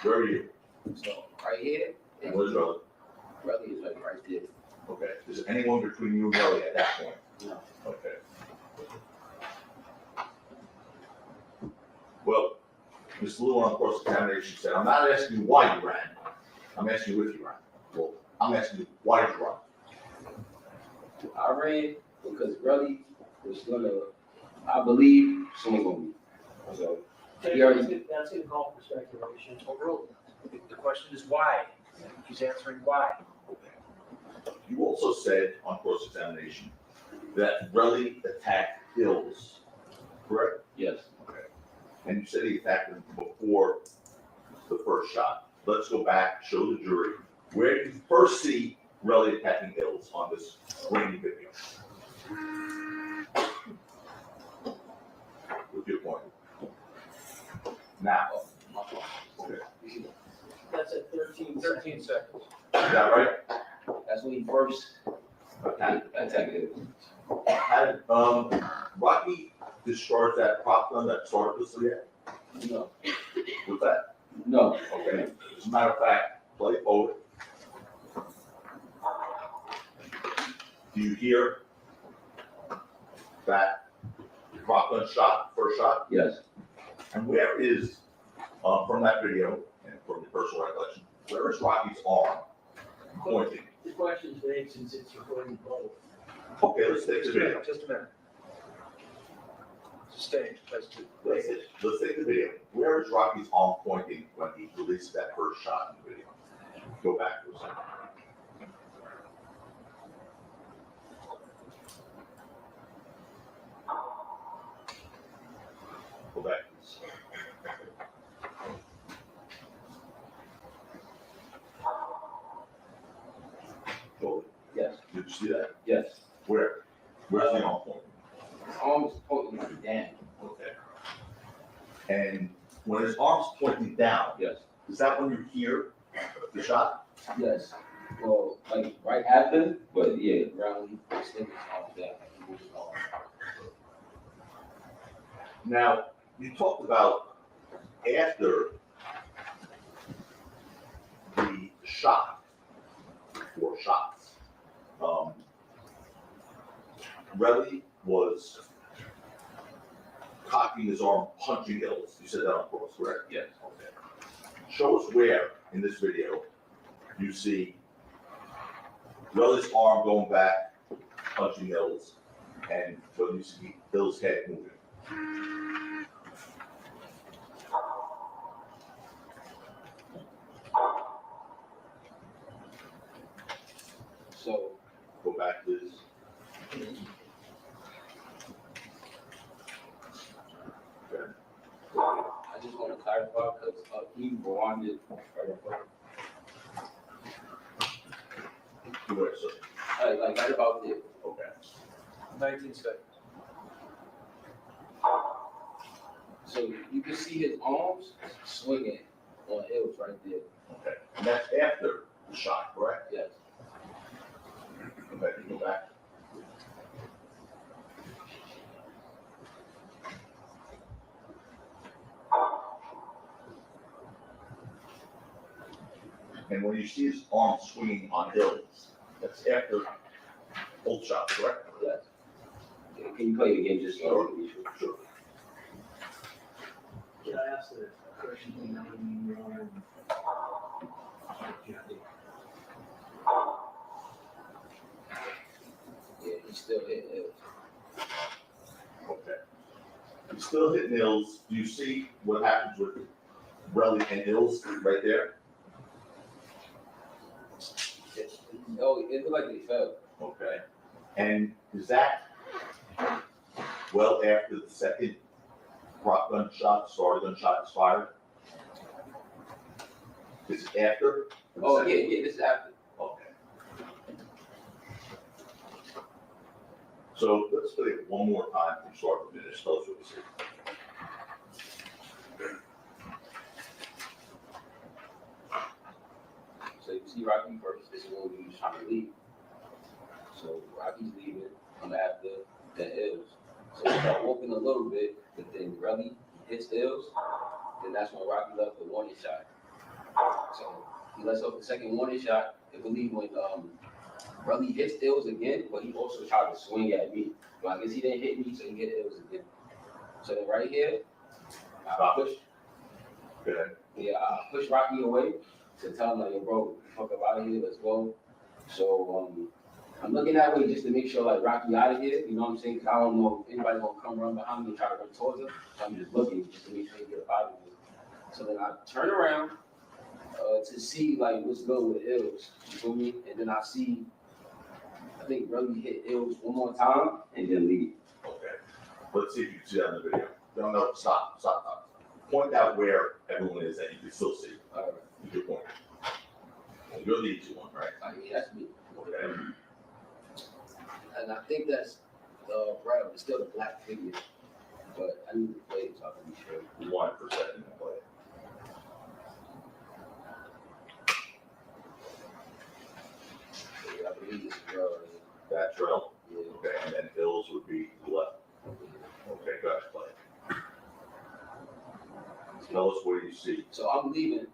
Where are you? So right here, And where's Relly? Relly is like right there. Okay. Is there anyone between you and Relly at that point? No. Okay. Well, Ms. Lou on cross-examination said, I'm not asking you why you ran. I'm asking you if you ran. Well, I'm asking you, why did you run? I ran because Relly was gonna, I believe someone's gonna be. So, he already, That's gonna call for speculation. Overruled. The question is why? He's answering why. You also said on cross-examination that Relly attacked Hills, correct? yes. And you said he attacked him before the first shot. Let's go back, show the jury, where did you first see Relly attacking Hills on this grainy video? With your point. Now, okay, is That's at 13 seconds. 13 seconds. that right? That's when he first Okay. attacked it. Had, Rocky discharged that prop gun that started this react? No, With that? no. Okay, as a matter of fact, play forward. Do you hear that prop gun shot, first shot? Yes. And where is, from that video, and from your personal recollection, where is Rocky's arm pointing? The question's vague since it's recording both. Okay, let's take the video. Just a minute. Sustained, let's do. Let's take the video. Where is Rocky's arm pointing when he released that first shot in the video? Go back to a second. Go back. Go. Yes. Did you see that? Yes. Where? Where's the arm pointing? His arm is pointing like down. Okay. And when his arm's pointing down, Yes. is that when you hear the shot? Yes. Well, like right after, but yeah, around the stick is off that. He moves his arm. Now, you talked about after the shot, or shots, Relly was cocking his arm, punching Hills. You said that on cross, correct? Yes. Okay. Show us where in this video you see Relly's arm going back, punching Hills, and when you see Hills' head moving. So Go back to this. Okay. I just want to clarify because he rewinded Where, so, like right about there. okay. 19 seconds. So you can see his arms swinging on Hills right there. Okay, and that's after the shot, correct? Yes. Okay, go back. And when you see his arm swinging on Hills, that's after both shots, correct? Yes. Can you play it again just so? Sure. Can I ask the question? Yeah, he's still hitting Hills. Okay. He's still hitting Hills. Do you see what happens with Relly and Hills right there? Oh, it looked like they fell. Okay. And is that well after the second prop gun shot, starter gun shot is fired? Is it after? the Oh, second? yeah, this is after. Okay. So let's play it one more time from start to finish. Tell us what you see. So you see Rocky first, this is when he was trying to leave. So Rocky's leaving, I'm after the Hills. So he start walking a little bit, but then Relly hits Hills, then that's when Rocky left the warning shot. So he lets off the second warning shot. I believe when Relly hits Ills again, but he also tried to swing at me. But I guess he didn't hit me, so he hit Ills again. So then right here, I push. Good. Yeah, I push Rocky away to tell him like, yo, bro, fuck up out of here, let's go. So I'm looking that way just to make sure like Rocky out of here. You know what I'm saying? Because I don't know if anybody gonna come run behind me and try to run towards him. So I'm just looking just to make sure he get up out of here. So then I turn around to see like what's good with Ills. You feel me? And then I see, I think Relly hit Ills one more time and then leave. Okay. Let's see if you can see that in the video. No, stop. Point out where everyone is that you can still see. You can point. You're the easy one, right? Yeah, that's me. Okay. And I think that's the brown, it's still the black figure. But I need to play it so I can be sure. 1% in the play. Yeah, I believe it's Relly. That trail. Yeah. Okay, and then Hills would be to the left. Okay, go ahead, play. Tell us what you see. So I'm leaving.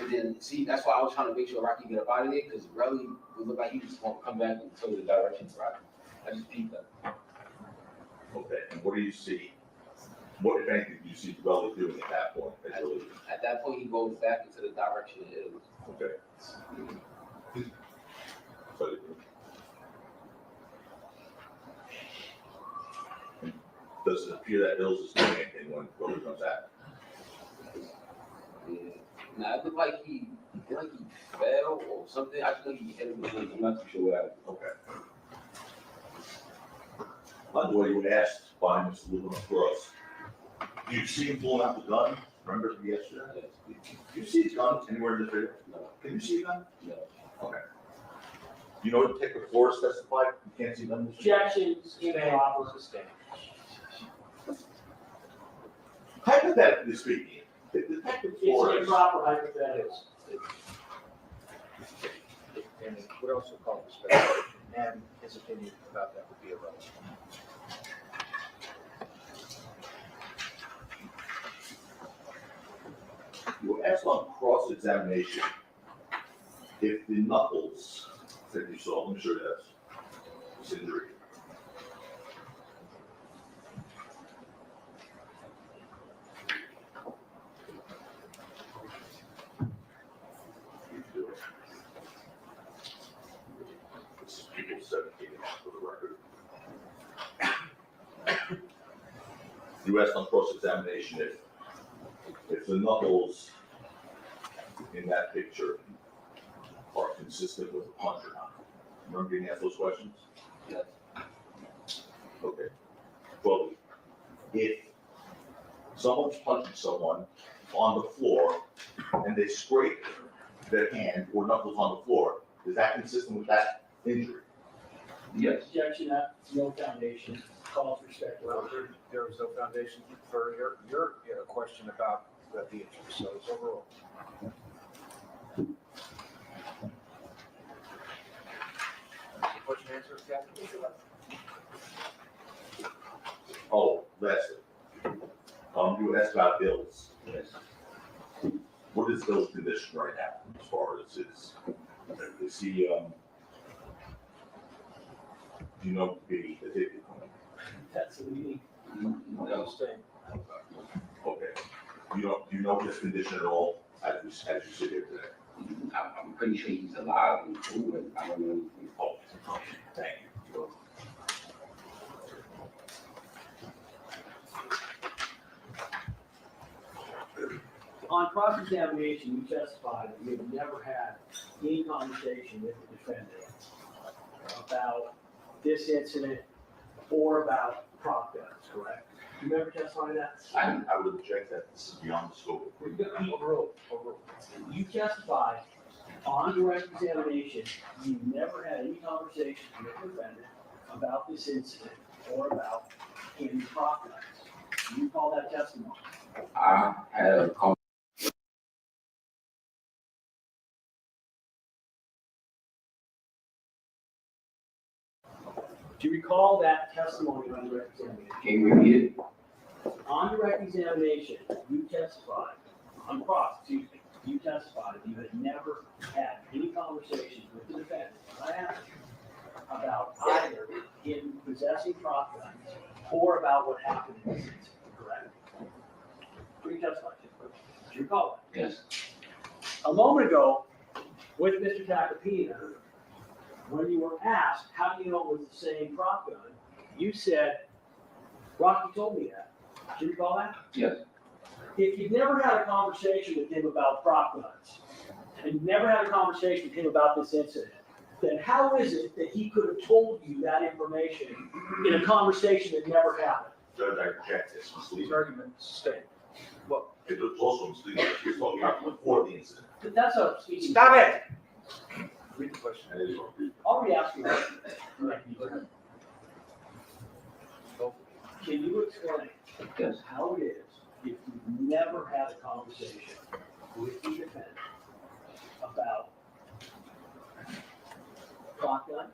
And then, see, that's why I was trying to make sure Rocky get up out of there, because Relly would look like he was going to come back and tell me the direction to Rocky. I just peeped that. Okay, and what do you see? What, if anything, do you see Relly doing at that point? At that point, he goes back into the direction it is. Okay. So, does it appear that Hills is doing anything when Relly comes out? Yeah. Now, it looked like he fell or something. I just think he hit him with it. I'm not too sure what happened. Okay. By the way, you asked by Mr. Lewin Cross. Do you see him pulling out the gun? Remember yesterday? Do you see his gun anywhere in the video? No. Can you see a gun? No. Okay. You know what Detective Flores testified? You can't see guns? Objections, improper. Sustained. Hypothetically speaking, the Detective It's Flores. improper hypotheticals. And it would also call for speculation, and his opinion about that would be irrelevant. You were asked on cross-examination if the knuckles that you saw, let me show you this. This injury. This is people 17 for the record. You asked on cross-examination if the knuckles in that picture are consistent with the punch or not. Remember being asked those questions? Yes. Okay. Well, if someone's punching someone on the floor and they scrape their hand or knuckles on the floor, is that consistent with that injury? Yes. Objection, that's no foundation, calls for speculation. There was no foundation for your question about the injury, so it's overall. Question answer, Captain? Oh, lastly, you asked about Bill's. Yes. What is Bill's condition right now as far as his, is he, do you know, be addicted? That's the meaning. No. Staying. Okay. Do you know his condition at all as you sit here today? I'm pretty sure he's alive and cool, but I don't know anything. Oh, thank you. On cross-examination, you testified that you have never had any conversation with the defendant about this incident or about prop guns, correct? You never testified that? I would object that this is beyond the scope of. Overall. You testified on direct examination, you never had any conversation with the defendant about this incident or about any prop guns. You call that testimony? I had a conversation. Do you recall that testimony on direct examination? Can you repeat it? On direct examination, you testified, on cross, excuse me, you testified that you had never had any conversations with the defendant. I asked you about either him possessing prop guns or about what happened in this incident, correct? You testified to. Do you recall that? Yes. A moment ago, with Mr. Tacopina, when you were asked, how do you know it was the same prop gun? You said, Rocky told me that. Do you recall that? Yes. If you've never had a conversation with him about prop guns, and you've never had a conversation with him about this incident, then how is it that he could have told you that information in a conversation that never happened? Judge, I reject this, These misleading. arguments stay. Well, It was also misleading, he was talking about before the incident, But that's a speaking. Stop it! read the question. and it is wrong. I'll re-ask you. Can you explain Yes. how it is if you've never had a conversation with the defendant about prop gun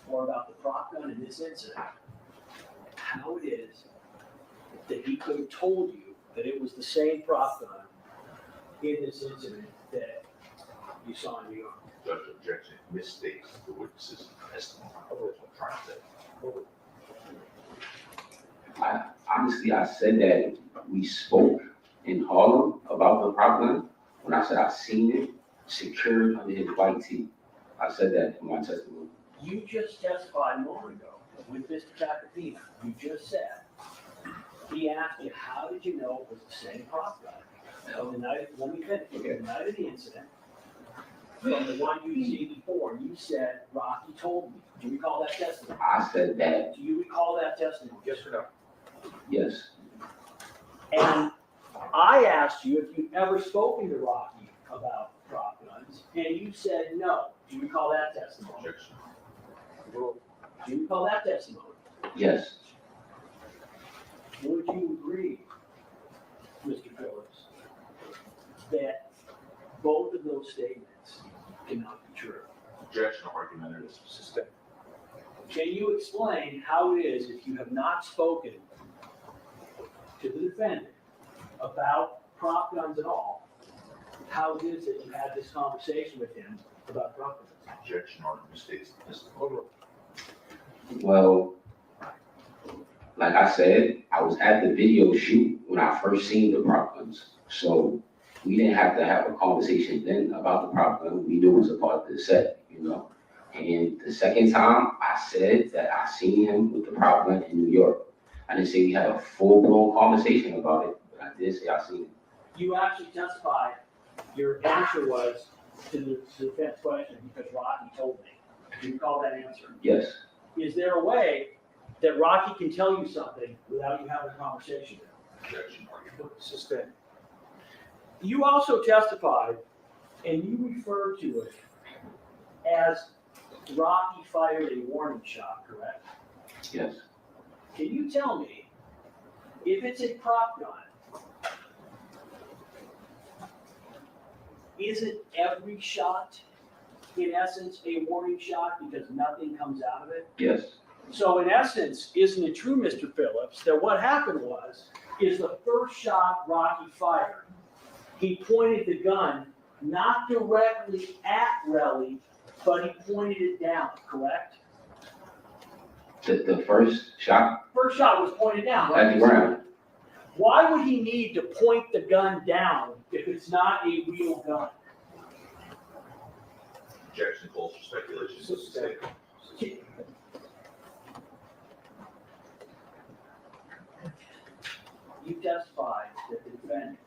or about the prop gun in this incident, how it is that he could have told you that it was the same prop gun in this incident that you saw in New York? Judge, objection, misstates the witness's testimony. That's what I'm trying to say. Honestly, I said that we spoke in Harlem about the prop gun. When I said I seen it secured under his white tee, I said that in my testimony. You just testified a moment ago with Mr. Tacopina. You just said, he asked you, how did you know it was the same prop gun? On the night, let me finish, the night of the incident, from the one you see before, you said, Rocky told me. Do you recall that testimony? I said that, Do you recall that testimony? Yes or no? yes, And I asked you if you'd ever spoken to Rocky about prop guns, and you said no. Do you recall that testimony? Objection. Do you recall that testimony? yes, Would you agree, Mr. Phillips, that both of those statements cannot be true? Objection, argumentative. Sustain. Can you explain how it is, if you have not spoken to the defendant about prop guns at all, how it is that you had this conversation with him about prop guns? Objection, argument misstates the testimony. well, like I said, I was at the video shoot when I first seen the prop guns. So we didn't have to have a conversation then about the prop gun. We knew it was a part of the set, you know? And the second time, I said that I seen him with the prop gun in New York. I didn't say we had a full-blown conversation about it, but I did say I seen it. You actually testified, your answer was to the defense question, because Rocky told me. Do you recall that answer? Yes, Is there a way that Rocky can tell you something without you having a conversation with him? Objection, argument. Sustain. You also testified, and you referred to it as Rocky fired a warning shot, correct? yes, Can you tell me, if it's a prop gun, isn't every shot, in essence, a warning shot because nothing comes out of it? yes, So in essence, isn't it true, Mr. Phillips, that what happened is the first shot Rocky fired, he pointed the gun not directly at Relly, but he pointed it down, correct? the first shot First shot was pointed down, right? at the ground. Why would he need to point the gun down if it's not a real gun? Objection calls for speculation. Sustain. You testified that the defendant,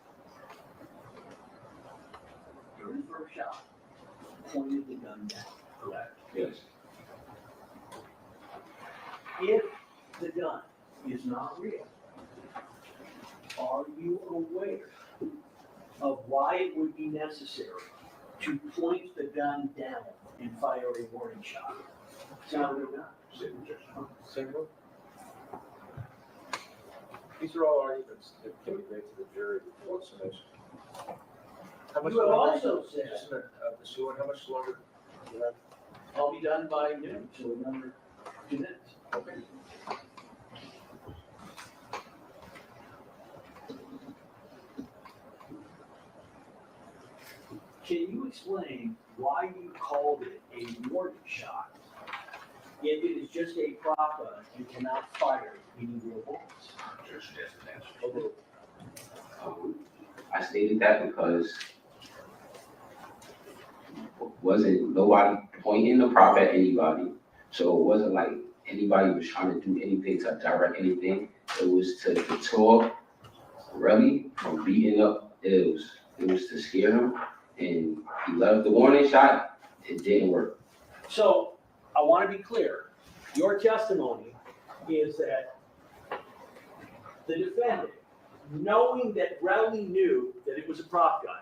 during the first shot, pointed the gun down, correct? Yes, If the gun is not real, are you aware of why it would be necessary to point the gun down and fire a warning shot? It's not a real gun. Same objection. Same rule. These are all arguments that can be made to the jury before submission. How much You have longer? also said, Just a minute, Mr. Stewart, how much longer? do you have? I'll be done by noon, so another 2 minutes. Okay. explain why you called it a warning shot if it is just a prop gun and cannot fire any real bullets? Objection, yes, and answer. I stated that because wasn't nobody pointing the prop at anybody. So it wasn't like anybody was trying to do anything to direct anything. It was to deter Relly from beating up Ills. It was to scare him, and he loved the warning shot. It didn't work. So I want to be clear. Your testimony is that the defendant, knowing that Relly knew that it was a prop gun,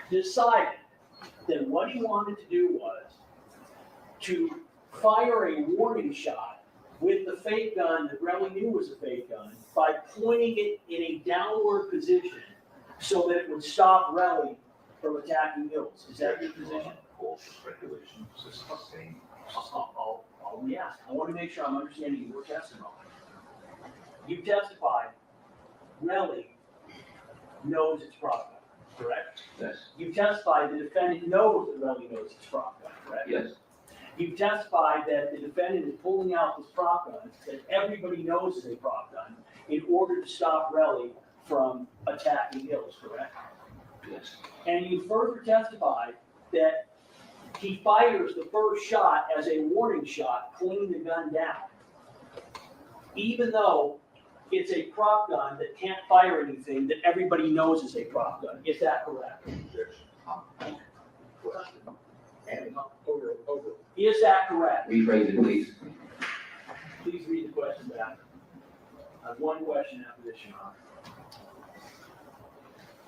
decided that what he wanted to do was to fire a warning shot with the fake gun that Relly knew was a fake gun by pointing it in a downward position so that it would stop Relly from attacking Hills. Is that your position? False speculation, it's the same. I'll re-ask. I want to make sure I'm understanding your testimony. You testified Relly knows it's prop gun, correct? Yes. You testified the defendant knows that Relly knows it's prop gun, correct? Yes. You testified that the defendant is pulling out this prop gun that everybody knows is a prop gun in order to stop Relly from attacking Hills, correct? Yes. And you further testified that he fires the first shot as a warning shot, pointing the gun down, even though it's a prop gun that can't fire anything that everybody knows is a prop gun. Is that correct? Objection. Over. Is that correct? Rephrase it, please. Please read the question back. I have one question after this, Your Honor.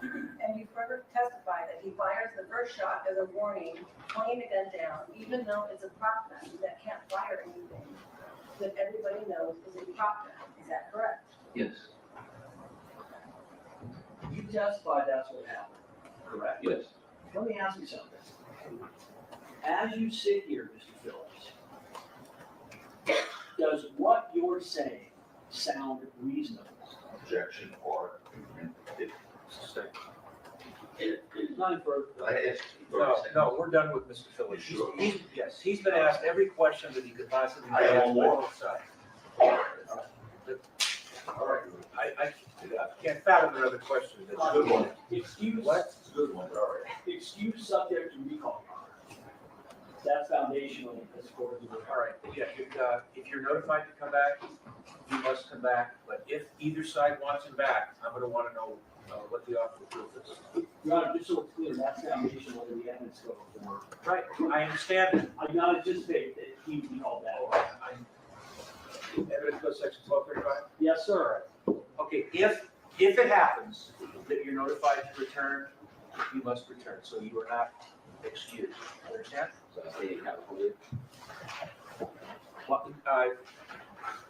And you further testify that he fires the first shot as a warning, pointing the gun down, even though it's a prop gun that can't fire anything that everybody knows is a prop gun. Is that correct? Yes. You testified that's what happened, correct? Yes. Let me ask you something. As you sit here, Mr. Phillips, does what you're saying sound reasonable? Objection or. It's not for, No, we're done with Mr. Phillips. Sure. Yes, he's been asked every question that he could possibly I have ask. one more. All right, I can't fathom another question. It's a good one. excuse, What? It's a good one, all right. excuse subject to recall. That's foundational in this court. All right, yeah, if you're notified to come back, you must come back, but if either side wants him back, I'm gonna wanna know what the offer of proof is. Your Honor, just so it's clear, that's foundational in the evidence code for. Right, I understand that. I do not anticipate that he would be called back. Evidence code section 1235. Yes, sir. Okay, if it happens that you're notified to return, you must return, so you are not excused. Understand? So I stayed in California. Well,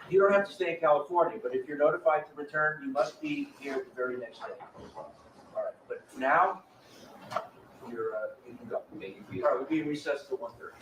you don't have to stay in California, but if you're notified to return, you must be here the very next day. All right, but now, you can go. Thank you for All your right, we'll be in recess till 1:30.